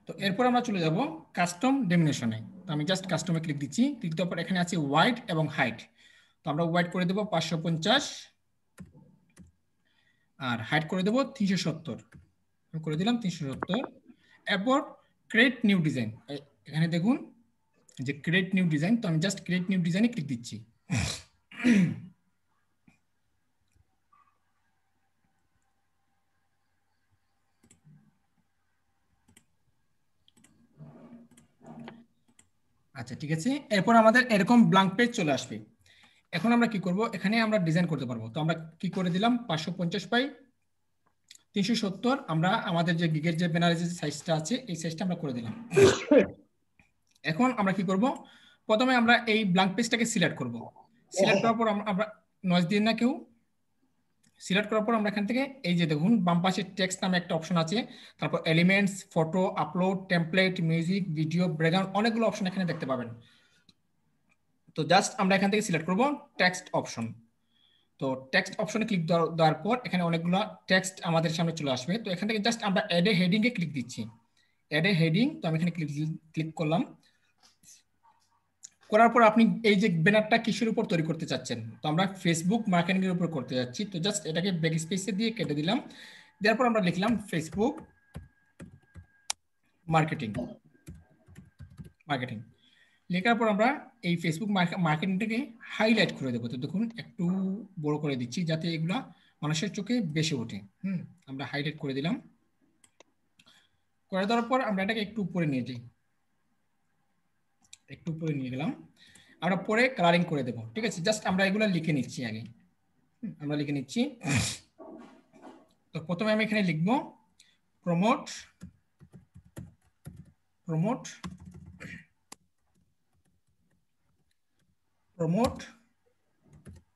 তো এরপর আমরা চলে যাব কাস্টম ডেমিনেশনে। তো আমি জাস্ট কাস্টমে ক্লিক দিচ্ছি। ক্লিক দেওয়ার পর এখানে আছে ওয়াইড এবং হাইট। তো আমরা ওয়াইড করে দেব 550 আর হাইট করে দেব 370। আমি করে দিলাম 370। এরপর ক্রিয়েট নিউ ডিজাইন, এখানে দেখুন যে ক্রিয়েট নিউ ডিজাইন। তো আমি জাস্ট ক্রিয়েট নিউ ডিজাইনে ক্লিক দিচ্ছি। আচ্ছা, ঠিক আছে। এরপর আমাদের এরকম ব্ল্যাঙ্ক পেজ চলে আসবে। এখন আমরা কি করব? এখানে আমরা ডিজাইন করতে পারবো। তো আমরা কি করে দিলাম 550 বাই 370। আমরা আমাদের যে গিগের যে ব্যানারের যে সাইজটা আছে এই সাইজটা আমরা করে দিলাম। এখন আমরা কি করব? প্রথমে আমরা এই ব্ল্যাঙ্ক পেজটাকে সিলেক্ট করব। সিলেক্ট করার পর আমরা নয়েজ দিন না কেউ। সিলেক্ট করার পর আমরা এখান থেকে এই যে দেখুন বাম পাশে টেক্সট নামে একটা অপশন আছে, তারপর elements, photo, upload, template, music, video, background, অনেকগুলো অপশন এখানে দেখতে পাবেন। তো জাস্ট আমরা এখান থেকে সিলেক্ট করব টেক্সট অপশন। তো টেক্সট অপশনে ক্লিক দেওয়ার পর এখানে অনেকগুলো টেক্সট আমাদের সামনে চলে আসবে। তো এখান থেকে জাস্ট আমরা অ্যাড এ হেডিং এ ক্লিক দিচ্ছি। অ্যাড এ হেডিং, তো আমি এখানে ক্লিক করলাম। করার পর আপনি এই যে ব্যানারটা কিসের উপর তৈরি করতে চাচ্ছেন, তো আমরা ফেসবুক মার্কেটিং এর উপর করতে যাচ্ছি, তো জাস্ট এটাকে ব্যাক স্পেসে দিয়ে কেটে দিলাম। দেওয়ার পর আমরা লিখলাম ফেসবুক মার্কেটিং। মার্কেটিং লেখার পর আমরা এই ফেসবুক মার্কেটিংটাকে হাইলাইট করে দেবো। তো দেখুন একটু বড় করে দিচ্ছি যাতে এগুলা মানুষের চোখে বেশি ওঠে। আমরা হাইলাইট করে দিলাম। করে দেওয়ার পর আমরা এটাকে একটু উপরে নিয়ে যাই, একটু উপরে নিয়ে গেলাম। আমরা পরে কালারিং করে দেবো, ঠিক আছে? জাস্ট আমরা এগুলো লিখে নিচ্ছি আগে। আমরা লিখে নিচ্ছি। তো প্রথমে আমি এখানে লিখবো promote promote promote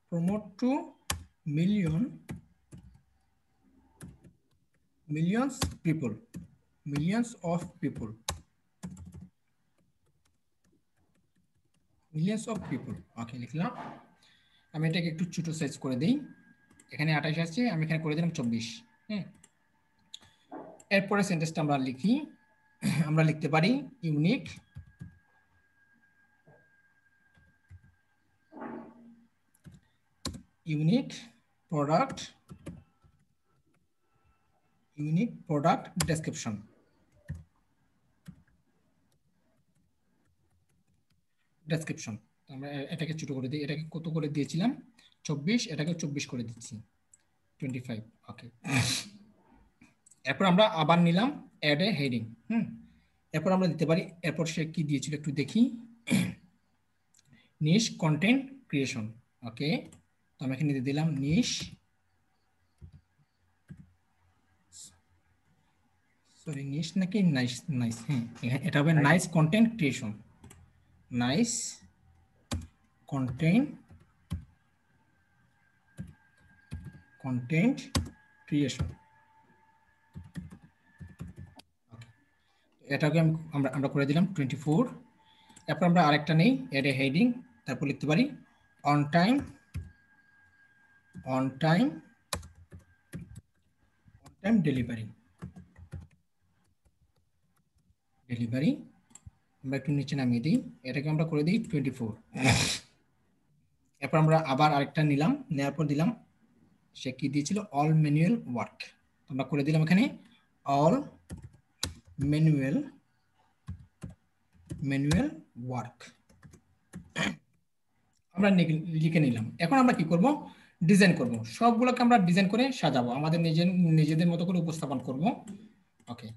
promote to millions people, millions of people, millions of people। Okay, লিখলাম। আমি এটাকে একটু ছোট সাইজ করে দিই। এখানে 28 আছে, আমি এখানে করে দিলাম 24। হ্যাঁ, এরপরে সেন্টেন্সটা আমরা লিখি। আমরা লিখতে পারি ইউনিক প্রোডাক্ট ডেসক্রিপশন। আমরা এটাকে ছোট করে দিই। এটাকে কত করে দিয়েছিলাম? 24, এটাকে 24 করে দিচ্ছি, 25। ওকে, এরপর আমরা আবার নিলাম অ্যাড এ হেডিং। এরপর আমরা দিতে পারি, এরপর সে কি দিয়েছিল একটু দেখি, নিশ কন্টেন্ট ক্রিয়েশন। ওকে, তো আমি এখানে দিয়ে দিলাম নিশ, সরি নিশ নাকি নাইস, নাইস, হ্যাঁ এটা হবে nice content creation, nice content creation. এটাকে আমরা করে দিলাম 24। এরপর আমরা আরেকটা নেই এড এ হেডিং, তারপর লিখতে পারি অন টাইম ডেলিভারি। আমরা একটু নিচে নামিয়ে দিই, এটাকে আমরা করে দিই 24। এরপর আমরা আবার আরেকটা নিলাম, নেওয়ার পর দিলাম, সে কি দিয়েছিল অল ম্যানুয়াল ওয়ার্ক, আমরা করে দিলাম এখানে অল ম্যানুয়াল ওয়ার্ক। আমরা লিখে নিলাম। এখন আমরা কি করব? ডিজাইন করব, সবগুলোকে আমরা ডিজাইন করে সাজাবো, আমাদের নিজেদের মতো করে উপস্থাপন করব। ওকে,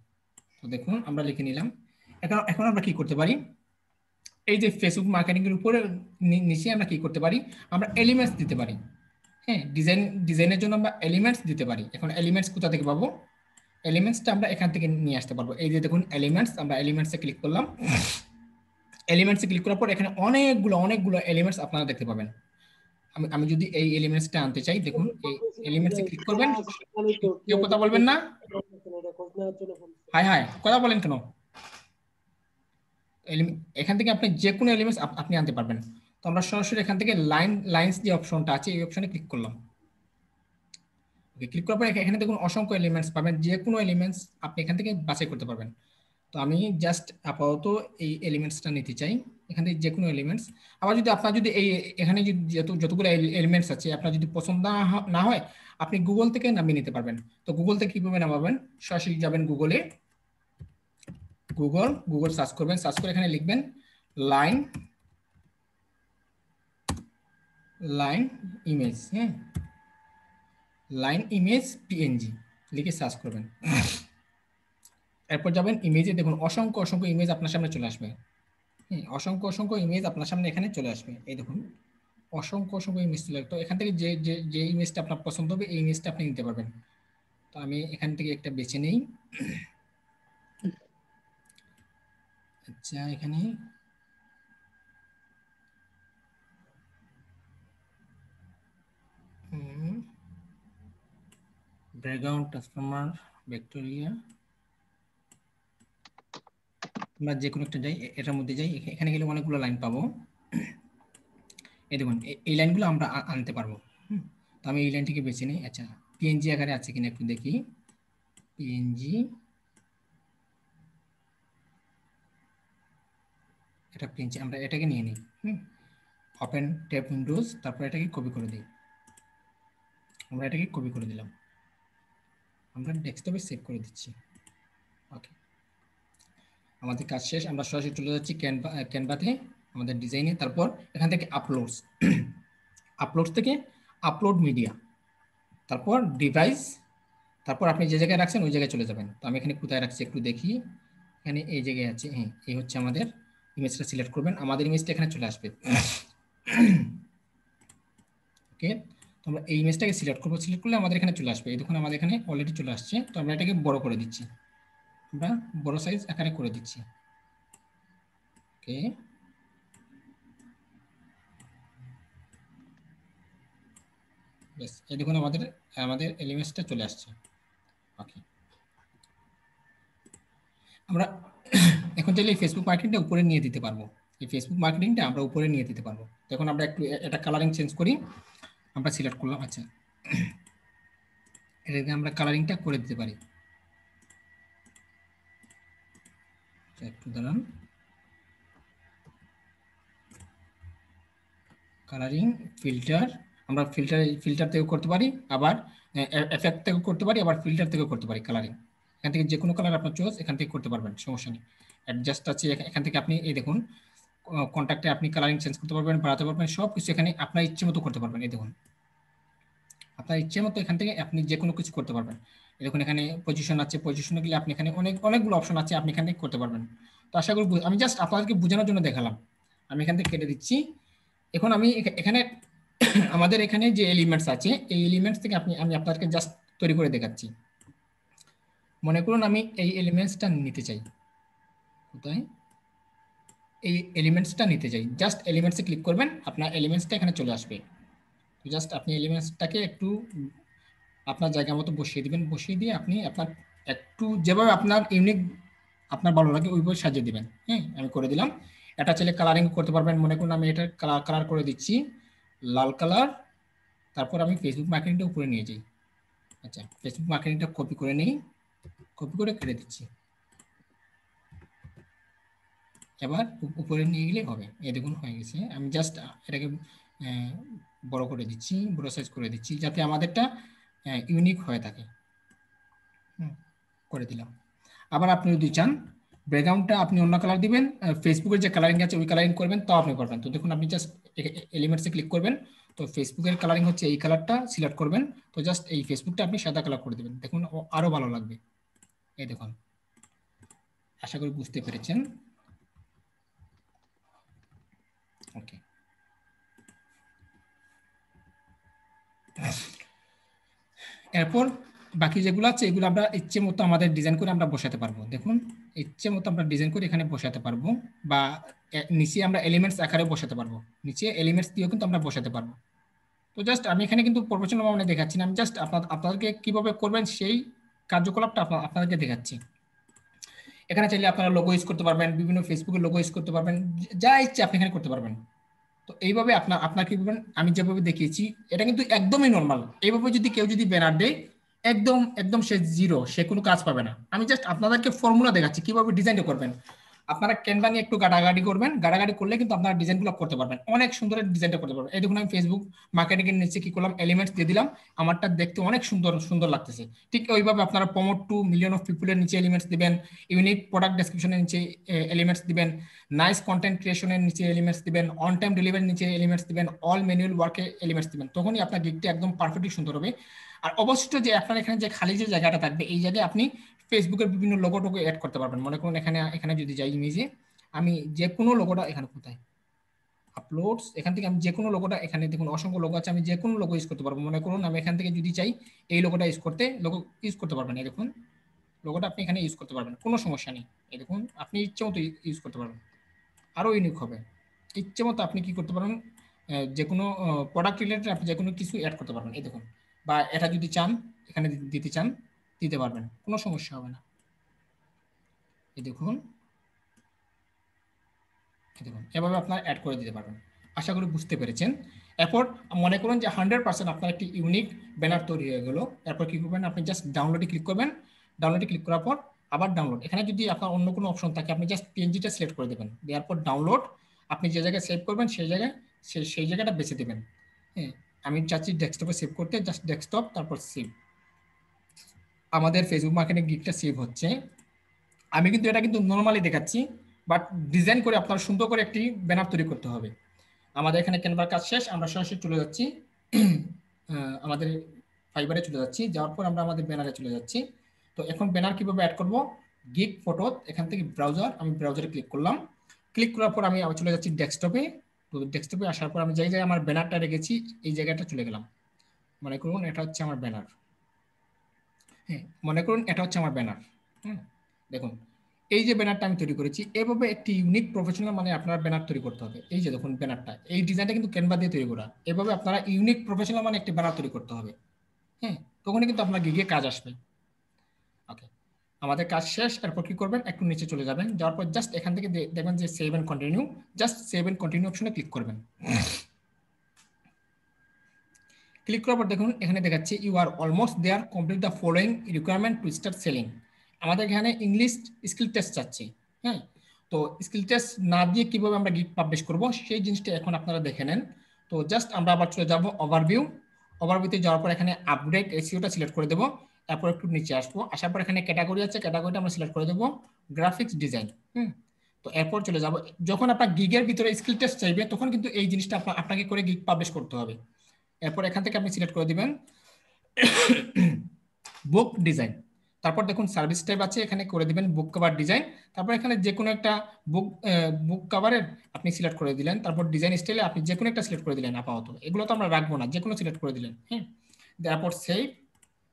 তো দেখুন আমরা লিখে নিলাম। এখন আমরা কি করতে পারি, এই যে ফেসবুক মার্কেটিং এর উপরে নিচে আমরা কি করতে পারি, আমরা এলিমেন্টস দিতে পারি। হ্যাঁ, ডিজাইনের জন্য আমরা এলিমেন্টস দিতে পারি। এখন এলিমেন্টস কোথা থেকে পাবো? এলিমেন্টসটা আমরা এখান থেকে নিয়ে আসতে পারবো। এই যে দেখুন এলিমেন্টস, আমরা এলিমেন্টসে ক্লিক করলাম। এলিমেন্টসে ক্লিক করার পর এখানে অনেকগুলো এলিমেন্টস আপনারা দেখতে পাবেন। আমি যদি এই এলিমেন্টসটা আনতে চাই, দেখুন এই এলিমেন্টসে ক্লিক করবেন। কেউ কথা বলবেন না? হাই হাই, কথা বলেন কেন? এখান থেকে আপনি যে কোনো এলিমেন্টস আপনি আনতে পারবেন। তো আমরা সরাসরি এখান থেকে লাইনস যে অপশনটা আছে এই অপশনে ক্লিক করলাম। ওকে, ক্লিক করার পর এখানে দেখুন অসংখ্য এলিমেন্টস পাবেন, যে কোনো এলিমেন্টস আপনি এখান থেকে বাছাই করতে পারবেন। তো আমি জাস্ট আপাতত এই এলিমেন্টসটা নিতে চাই, এখান থেকে যে কোনো এলিমেন্টস। আবার যদি আপনার যদি এই এখানে যদি যতগুলো এলিমেন্টস আছে আপনার যদি পছন্দ না হয়, আপনি গুগল থেকে নামিয়ে নিতে পারবেন। তো গুগল থেকে কিভাবে নামাবেন? সরাসরি যাবেন গুগল সার্চ করবেন, সার্চ করে এখানে লিখবেন লাইন ইমেজ। হ্যাঁ, লাইন ইমেজ পিএনজি লিখে সার্চ করবেন। এরপর যাবেন ইমেজে, দেখুন অসংখ্য ইমেজ আপনার সামনে চলে আসবে। হ্যাঁ, অসংখ্য ইমেজ আপনার সামনে এখানে চলে আসবে। এই দেখুন অসংখ্য ইমেজ চলে আসবে। তো এখান থেকে যে ইমেজটা আপনার পছন্দ হবে এই ইমেজটা আপনি নিতে পারবেন। তো আমি এখান থেকে একটা বেছে নেই। আচ্ছা, এখানে ব্যাকগ্রাউন্ড ট্রান্সফর্মার ভেক্টোরিয়া, আমরা যে কোনো একটা যাই, এটার মধ্যে যাই, এখানে গেলে অনেকগুলো লাইন পাবো। এই দেখুন এই লাইনগুলো আমরা আনতে পারবো। তো আমি এই লাইনটিকে বেছে নিই। আচ্ছা, পিএনজি আকারে আছে কিনা একটু দেখি। পিএনজি, এটা একটা প্রিন্ট আমরা এটাকে নিয়ে নিই, ওপেন ট্যাব উইন্ডোজ, তারপর এটাকে কপি করে দিই। আমরা এটাকে কপি করে দিলাম, আমরা ডেস্কটপে সেভ করে দিচ্ছি। ওকে, আমাদের কাজ শেষ। আমরা সরাসরি চলে যাচ্ছি ক্যানভাতে আমাদের ডিজাইনে। তারপর এখান থেকে আপলোডস, আপলোডস থেকে আপলোড মিডিয়া, তারপর ডিভাইস, তারপর আপনি যে জায়গায় রাখছেন ওই জায়গায় চলে যাবেন। তো আমি এখানে কোথায় রাখছি একটু দেখি, এখানে এই জায়গায় আছে। হ্যাঁ, এই হচ্ছে আমাদের ইমেজটা। সিলেক্ট করবেন, আমাদের ইমেজটা এখানে চলে আসবে। ওকে, তো আমরা এই ইমেজটাকে সিলেক্ট করবো। সিলেক্ট করলে আমাদের এখানে চলে আসবে। এই দেখুন আমাদের এখানে অলরেডি চলে আসছে। তো আমরা এটাকে বড় করে দিচ্ছি, আমরা বড় সাইজ আকারে করে দিচ্ছি। ওকে, বেশ, এই দেখুন আমাদের আমাদের এলিমেন্টসটা চলে আসছে। ওকে, আমরা এখন চাইলে এই ফেসবুক মার্কেটিংটা উপরে নিয়ে দিতে পারবো। এই ফেসবুক মার্কেটিংটা আমরা উপরে নিয়ে দিতে পারবো। এখন আমরা একটু এটা কালারিং চেঞ্জ করি। আমরা সিলেক্ট করলাম, আচ্ছা এটাকে আমরা কালারিংটা করে দিতে পারি। একটু দাঁড়ান, কালারিং ফিল্টার, আমরা ফিল্টার থেকেও করতে পারি, আবার এফেক্ট থেকেও করতে পারি, আবার ফিল্টার থেকেও করতে পারি। কালারিং এখান থেকে যে কোনো কালার আপনার চয়েস এখান থেকে করতে পারবেন, সমস্যা নেই। অ্যাডজাস্ট আছে এখান থেকে, আপনি এই দেখুন কন্ট্যাক্টে আপনি কালারিং চেঞ্জ করতে পারবেন, বাড়াতে পারবেন, সব কিছু এখানে আপনার ইচ্ছে মতো করতে পারবেন। এই দেখুন আপনার ইচ্ছে মতো এখান থেকে আপনি যে কোনো কিছু করতে পারবেন। দেখুন এখানে পজিশন আছে, পজিশনে গেলে আপনি এখানে অনেকগুলো অপশন আছে, আপনি এখান থেকে করতে পারবেন। তো আশা করি আমি জাস্ট আপনাদেরকে বোঝানোর জন্য দেখালাম। আমি এখান থেকে কেটে দিচ্ছি। এখন আমি এখানে আমাদের এখানে যে এলিমেন্টস আছে এই এলিমেন্টস থেকে আমি আপনাদেরকে জাস্ট তৈরি করে দেখাচ্ছি। মনে করুন আমি এই এলিমেন্টসটা নিতে চাই, কোথায় এই এলিমেন্টসটা নিতে চাই, জাস্ট এলিমেন্টসে ক্লিক করবেন, আপনার এলিমেন্টসটা এখানে চলে আসবে। তো জাস্ট আপনি এলিমেন্টসটাকে একটু আপনার জায়গা মতো বসিয়ে দিবেন, বসিয়ে দিয়ে আপনি আপনার একটু যেভাবে আপনার ইউনিক আপনার ভালো লাগে ওইভাবে সাজিয়ে দিবেন। হ্যাঁ, আমি করে দিলাম। এটা চাইলে কালারিং করতে পারবেন। মনে করুন আমি এটা কালার করে দিচ্ছি লাল কালার, তারপর আমি ফেসবুক মার্কেটিংটা উপরে নিয়ে যাই। আচ্ছা, ফেসবুক মার্কেটিংটা কপি করে নেই, কপি করে কেটে দিচ্ছি। এবার উপরে নিয়ে গেলে হবে। এই দেখুন হয়ে গেছে। আমি জাস্ট এটাকে বড় করে দিচ্ছি, বড় সাইজ করে দিচ্ছি, যাতে আমাদেরটা ইউনিক হয়ে থাকে। করে দিলাম। আবার আপনি যদি চান ব্যাকগ্রাউন্ডটা আপনি অন্য কালার দিবেন, ফেসবুকের যে কালারিং আছে ওই কালারিং করবেন, তাও আপনি করবেন। তো দেখুন আপনি জাস্ট এলিমেন্টসে ক্লিক করবেন, তো ফেসবুকের কালারিং হচ্ছে এই কালারটা সিলেক্ট করবেন, তো জাস্ট এই ফেসবুকটা আপনি সাদা কালার করে দেবেন। দেখুন আরো ভালো লাগবে। এই দেখুন, আশা করি বুঝতে পেরেছেন। ওকে, এরপর বাকি যেগুলো আছে এগুলো আমরা ইচ্ছে মতো আমাদের ডিজাইন করে আমরা বসাতে পারবো। দেখুন ইচ্ছে মতো আমরা ডিজাইন করে এখানে বসাতে পারবো, বা নিচে আমরা এলিমেন্টস আকারে বসাতে পারবো, নিচে এলিমেন্টস দিয়েও কিন্তু আমরা বসাতে পারবো। তো জাস্ট আমি এখানে কিন্তু প্রফেশনাল ভাবে দেখাচ্ছি না, আমি জাস্ট আপনাদেরকে কিভাবে করবেন সেই কার্যকলাপটা আপনাদেরকে দেখাচ্ছি। এখানে চাইলে আপনারা লোগো ইউজ করতে পারবেন, বিভিন্ন ফেসবুকের লোগো ইউজ করতে পারবেন, যা ইচ্ছে আপনি এখানে করতে পারবেন। তো এইভাবে আপনার কি করবেন, আমি যেভাবে দেখিয়েছি এটা কিন্তু একদমই নর্মাল। এইভাবে যদি কেউ যদি ব্যানার দেয় একদম একদম সে জিরো, সে কোনো কাজ পাবে না। আমি জাস্ট আপনাদেরকে ফর্মুলা দেখাচ্ছি কিভাবে ডিজাইনটা করবেন। আপনারা ক্যানভা নিয়ে একটু গাড়াগাড়ি করবেন, গাড়াগাড়ি করলে কিন্তু আপনারা ডিজাইনগুলো করতে পারবেন, অনেক সুন্দর ডিজাইনটা করতে পারবেন। এই দেখুন আমি ফেসবুক মার্কেটিং এর নিচে কি করলাম, এলিমেন্টস দিয়ে দিলাম, আমারটা দেখতে অনেক সুন্দর সুন্দর লাগতেছে। ঠিক ওইভাবে আপনারা প্রমোট টু মিলিয়ন অফ পিপুলের নিচে এলিমেন্টস দিবেন, ইউনিক প্রোডাক্ট ডেসক্রিপশনের নিচে এলিমেন্টস দিবেন, নাইস কন্টেন্ট ক্রিয়েশনের নিচে এলিমেন্টস দিবেন, অন টাইম ডেলিভারির নিচে এলিমেন্টস দিবেন, অল ম্যানুয়াল ওয়ার্কে এলিমেন্টস দিবেন। তখনই আপনার গিগটা একদম পারফেক্টলি সুন্দর হবে। আর অবশ্যই যে আপনার এখানে যে খালি যে জায়গাটা থাকবে এই জায়গায় আপনি ফেসবুকের বিভিন্ন লোগোটোকে অ্যাড করতে পারবেন। মনে করুন এখানে যদি যাই ইমেজে, আমি যে কোনো লোগোটা এখানে কোথায় আপলোডস, এখান থেকে আমি যে কোনো লোগোটা, এখানে দেখুন অসংখ্য লোগো আছে, আমি যে কোনো লোগো ইউজ করতে পারবো। মনে করুন আমি এখান থেকে যদি চাই এই লোগোটা লোগো ইউজ করতে পারবেন। এই দেখুন লোগোটা আপনি এখানে ইউজ করতে পারবেন, কোনো সমস্যা নেই। এই দেখুন আপনি ইচ্ছে মতো ইউজ করতে পারবেন, আরো ইউনিক হবে। ইচ্ছে মতো আপনি কি করতে পারবেন, যে কোনো প্রোডাক্ট রিলেটেড আপনি যে কোনো কিছু অ্যাড করতে পারবেন। এই দেখুন, বা এটা যদি চান এখানে দিতে চান দিতে পারবেন, কোনো সমস্যা হবে না। এই দেখুন, দেখুন এভাবে আপনার অ্যাড করে দিতে পারবেন। আশা করি বুঝতে পেরেছেন। এরপর মনে করুন যে 100% আপনার একটি ইউনিক ব্যানার তৈরি হয়ে গেল। এরপর কি করবেন, আপনি জাস্ট ডাউনলোডে ক্লিক করবেন। ডাউনলোডে ক্লিক করার পর আবার ডাউনলোড। এখানে যদি আপনার অন্য কোনো অপশন থাকে আপনি জাস্ট পিএনজিটা সিলেক্ট করে দেবেন, দেওয়ার পর ডাউনলোড, আপনি যে জায়গায় সেভ করবেন সেই জায়গায় সেই জায়গাটা বেছে দেবেন। হ্যাঁ, আমি চাচ্ছি ডেস্কটপে সেভ করতে, জাস্ট ডেস্কটপ তারপর সেভ। আমাদের ফেসবুক মার্কেটিং গিগটা সেভ হচ্ছে। আমি কিন্তু এটা কিন্তু নর্মালি দেখাচ্ছি, বাট ডিজাইন করে আপনার সুন্দর করে একটি ব্যানার তৈরি করতে হবে। আমাদের এখানে ক্যানভার কাজ শেষ, আমরা সরাসরি চলে যাচ্ছি আমাদের ফাইবারে চলে যাচ্ছি, যাওয়ার পর আমরা আমাদের ব্যানারে চলে যাচ্ছি। তো এখন ব্যানার কিভাবে অ্যাড করব, গিগ ফটো, এখান থেকে ব্রাউজার, আমি ব্রাউজারে ক্লিক করলাম। ক্লিক করার পর আমি আবার চলে যাচ্ছি ডেস্কটপে। তো ডেস্কটপে আসার পর আমি যে জায়গায় আমার ব্যানারটা রেখেছি এই জায়গাটা চলে গেলাম। মনে করুন এটা হচ্ছে আমার ব্যানার। হ্যাঁ, মনে করুন এটা হচ্ছে আমার ব্যানার। হ্যাঁ, দেখুন এই যে ব্যানারটা আমি তৈরি করেছি, এভাবে একটি ইউনিক প্রফেশনাল মানে আপনার ব্যানার তৈরি করতে হবে। এই যে দেখুন ব্যানারটা, এই ডিজাইনটা কিন্তু ক্যানভা দিয়ে তৈরি করা। এভাবে আপনারা ইউনিক প্রফেশনাল মানে একটি ব্যানার তৈরি করতে হবে। হ্যাঁ, তখনই কিন্তু আপনার গিগে কাজ আসবে। ওকে, আমাদের কাজ শেষ। এরপর কি করবেন, একটু নিচে চলে যাবেন, যাওয়ার পর জাস্ট এখান থেকে দেখবেন যে save and continue, just save and continue অপশনে ক্লিক করবেন। ক্লিক করার পর দেখুন এখানে দেখাচ্ছে you are almost there, complete the following requirement to start selling. আমাদের এখানে ইংলিশ স্কিল টেস্ট চাচ্ছি। হ্যাঁ, তো স্কিল টেস্ট না দিয়ে কিভাবে আমরা গিগ পাবলিশ করব সেই জিনিসটা এখন আপনারা দেখে নেন। তো জাস্ট আমরা আবার চলে যাব ওভারভিউ। ওভারভিউতে যাওয়ার পর এখানে আপডেট এসইওটা সিলেক্ট করে দেবো। তারপর একটু নিচে আসবো, আসার পর এখানে ক্যাটাগরি আছে, ক্যাটাগরিটা আমরা সিলেক্ট করে দেবো গ্রাফিক্স ডিজাইন। তো এরপর চলে যাব, যখন আপনার গিগের ভিতরে স্কিল টেস্ট চাইবে তখন কিন্তু এই জিনিসটা আপনাকে করে গিগ পাবলিশ করতে হবে। এরপর এখান থেকে আপনি সিলেক্ট করে দিবেন বুক ডিজাইন। তারপর দেখুন সার্ভিস টাইপ আছে, এখানে করে দিবেন বুক কভার ডিজাইন। তারপর এখানে যে কোনো একটা বুক কভারের আপনি সিলেক্ট করে দিলেন। তারপর ডিজাইন স্টাইলে আপনি যে কোনো একটা সিলেক্ট করে দিলেন। আপাতত এগুলো তো আমরা রাখবো না, যে কোনো সিলেক্ট করে দিলেন। হ্যাঁ, তারপর সেভ,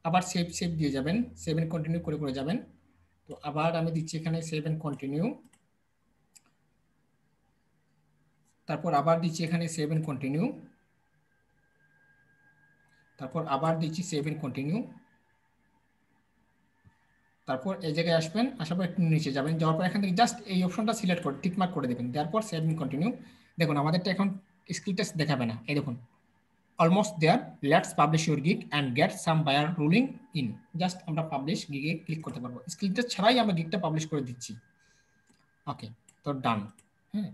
আবার সেভ সেভ দিয়ে যাবেন, সেভ এন্ড কন্টিনিউ করে করে যাবেন। তো আবার আমি দিচ্ছি এখানে সেভ এন্ড কন্টিনিউ, তারপর আবার দিচ্ছি এখানে সেভ এন্ড কন্টিনিউ, তারপর আবার দিচ্ছি সেভ এন্ড কন্টিনিউ। তারপর এই জায়গায় আসবেন, আসার পর একটু নিচে যাবেন, যাওয়ার পর এখান থেকে জাস্ট এই অপশনটা সিলেক্ট করে টিকমার্ক করে দেবেন, তারপর সেভ এন্ড কন্টিনিউ। দেখুন আমাদেরটা এখন স্কিল টেস্ট দেখাবে না, এই দেখুন almost there, let's publish your gig and get some buyer rolling in. Just আমরা পাবলিশ গিগে ক্লিক করতে পারবো, স্কিল টেস্ট ছাড়াই আমরা গিগটা পাবলিশ করে দিচ্ছি। ওকে, তো ডান। হ্যাঁ,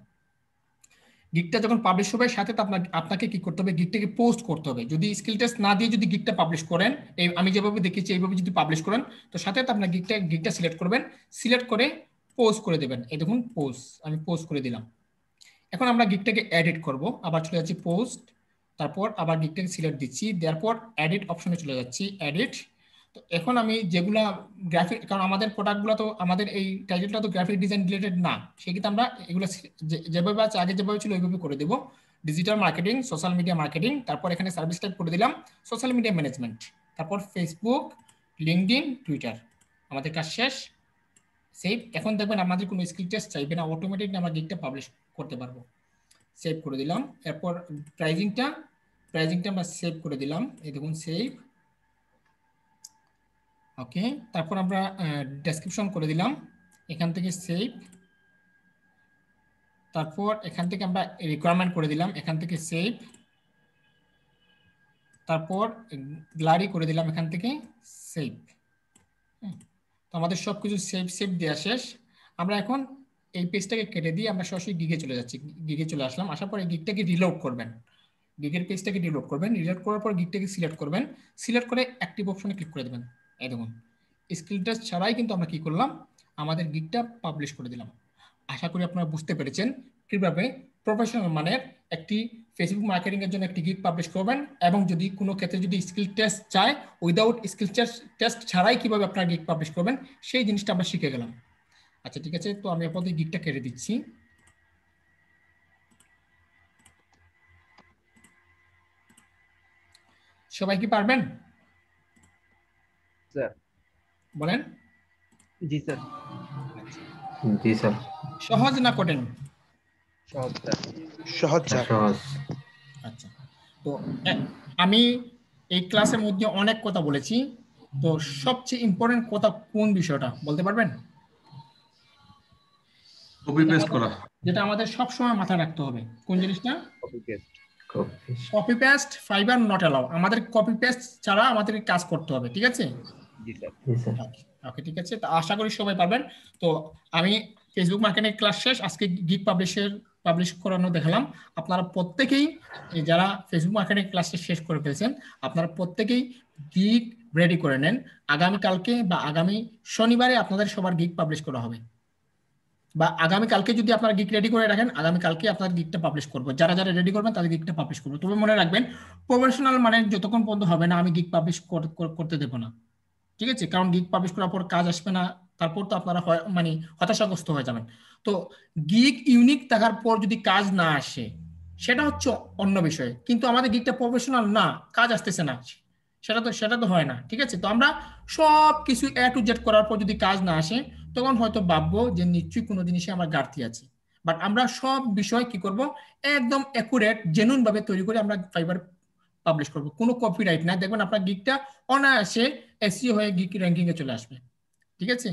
গিগটা যখন পাবলিশ হবে সাথে তো আপনাকে কি করতে হবে, গিগটাকে পোস্ট করতে হবে। যদি স্কিল টেস্ট না দিয়ে যদি গিগটা পাবলিশ করেন, এই আমি যেভাবে দেখেছি এইভাবে যদি পাবলিশ করেন, তো সাথে তো আপনার গিগটা সিলেক্ট করবেন, সিলেক্ট করে পোস্ট করে দেবেন। এই দেখুন পোস্ট, আমি পোস্ট করে দিলাম। এখন আমরা গিগটাকে এডিট করব, আবার চলে যাচ্ছি পোস্ট, তারপর আবার গিগটাকে সিলেক্ট দিচ্ছি, দেওয়ার পর এডিট অপশনে চলে যাচ্ছি, এডিট। তো এখন আমি যেগুলা গ্রাফিক, কারণ আমাদের প্রোডাক্টগুলো তো আমাদের এই টাইটেলটা তো গ্রাফিক ডিজাইন রিলেটেড না, সেক্ষেত্রে আমরা এগুলো যেভাবে আছে আগে যেভাবে ছিল ওইভাবে করে দেবো। Digital marketing, social media marketing, তারপর এখানে সার্ভিস টাইপ করে দিলাম সোশ্যাল মিডিয়া ম্যানেজমেন্ট, তারপর ফেসবুক, লিঙ্কডইন, টুইটার। আমাদের কাজ শেষ, সেভ। এখন দেখবেন আমাদের কোনো স্কিল টেস্ট চাইবে না, অটোমেটিক আমরা গিগটা পাবলিশ করতে পারবো। সেভ করে দিলাম। এরপর প্রাইজিংটা আমরা সেভ করে দিলাম, এই দেখুন সেভ। ওকে, তারপর আমরা ডেসক্রিপশন করে দিলাম, এখান থেকে সেভ। তারপর এখান থেকে আমরা রিকোয়ারমেন্ট করে দিলাম, এখান থেকে সেভ। তারপর গ্যালারি করে দিলাম, এখান থেকে সেভ। তো আমাদের সব কিছু সেভ সেভ দেওয়া শেষ। আমরা এখন এই পেজটাকে কেটে দিয়ে আমরা সরাসরি গিগে চলে যাচ্ছি, গিগে চলে আসলাম। আসার পরে গিগটাকে রিলোড করবেন, গিগের পেজটাকে রিলোড করবেন, রিলোড করার পর গিগটাকে সিলেক্ট করবেন, সিলেক্ট করে অ্যাক্টিভ অপশনে ক্লিক করে দেবেন। এই দেখুন স্কিল টেস্ট ছাড়াই কিন্তু আমরা কি করলাম, আমাদের গিগটা পাবলিশ করে দিলাম। আশা করি আপনারা বুঝতে পেরেছেন কিভাবে প্রফেশনাল মানের একটি ফেসবুক মার্কেটিং এর জন্য একটি গিগ পাবলিশ করবেন, এবং যদি কোনো ক্ষেত্রে যদি স্কিল টেস্ট চায় উইদাউট স্কিল টেস্ট ছাড়াই কিভাবে আপনারা গিগ পাবলিশ করবেন সেই জিনিসটা আমরা শিখে গেলাম। আচ্ছা ঠিক আছে, তো আমি আপনাদের গিগটা কেটে দিচ্ছি। সবাই কি পারবেন স্যার? বলেন। জি স্যার। জি স্যার। সহজ না কঠিন? সহজ স্যার। সহজ স্যার। সহজ। আচ্ছা, তো আমি এই ক্লাসের মধ্যে অনেক কথা বলেছি, তো সবচেয়ে ইম্পর্টেন্ট কথা কোন বিষয়টা বলতে পারবেন? কপি পেস্ট করা, যেটা আমাদের সব সময় মাথায় রাখতে হবে, কোন জিনিসটা? Copy paste. Copy paste, Fiverr not allow. আমাদের কপি পেস্ট ছাড়া আমাদের কাজ করতে হবে, ঠিক আছে? জি স্যার। জি স্যার। ওকে, ঠিক আছে, তো আশা করি সবাই পারবেন। তো আমি ফেসবুক মার্কেটিং ক্লাস শেষ, আজকে গিগ পাবলিশ করানো দেখালাম। আপনারা প্রত্যেকেই যারা ফেসবুক মার্কেটিং ক্লাসটা শেষ করে ফেলছেন, আপনারা প্রত্যেকেই গিগ রেডি করে নেন। আগামী কালকে বা আগামী শনিবারে আপনাদের সবার গিগ পাবলিশ করা হবে, বা আগামী কালকে যদি আপনারা গিগ রেডি করে রাখেন, আগামী কালকে আপনার গিগটা পাবলিশ করবো। যারা যারা রেডি করবেন তাদের গিগটা পাবলিশ করবো। তবে মনে রাখবেন, প্রফেশনাল মানে যতক্ষণ পর্যন্ত হবে না আমি গিগ পাবলিশ করতে দেবো না, ঠিক আছে? কারণ গিগ পাবলিশ করার পর কাজ আসবে না, তারপর তো আপনারা মানে হতাশাগ্রস্ত হয়ে যাবেন। তো গিগ ইউনিক থাকার পর যদি কাজ না আসে সেটা হচ্ছে অন্য বিষয়, কিন্তু আমাদের গিগটা প্রফেশনাল না, কাজ আসতেছে না, সেটা তো হয় না, ঠিক আছে? তো আমরা সব কিছু এ টু জেড করার পর যদি কাজ না আসে, তখন হয়তো ভাববো যে নিশ্চয়ই কোনো জিনিসে আমার ঘাটতি আছে। বাট আমরা সব বিষয় কি করব, একদম অ্যাকুরেট জেনুইন ভাবে তৈরি করে আমরা ফাইবার পাবলিশ করব, কোনো কপিরাইট না। দেখবেন আপনার গিগটা অনায়াসে এসইও হয়ে গিগ র্যাঙ্কিং এ চলে আসবে, ঠিক আছে?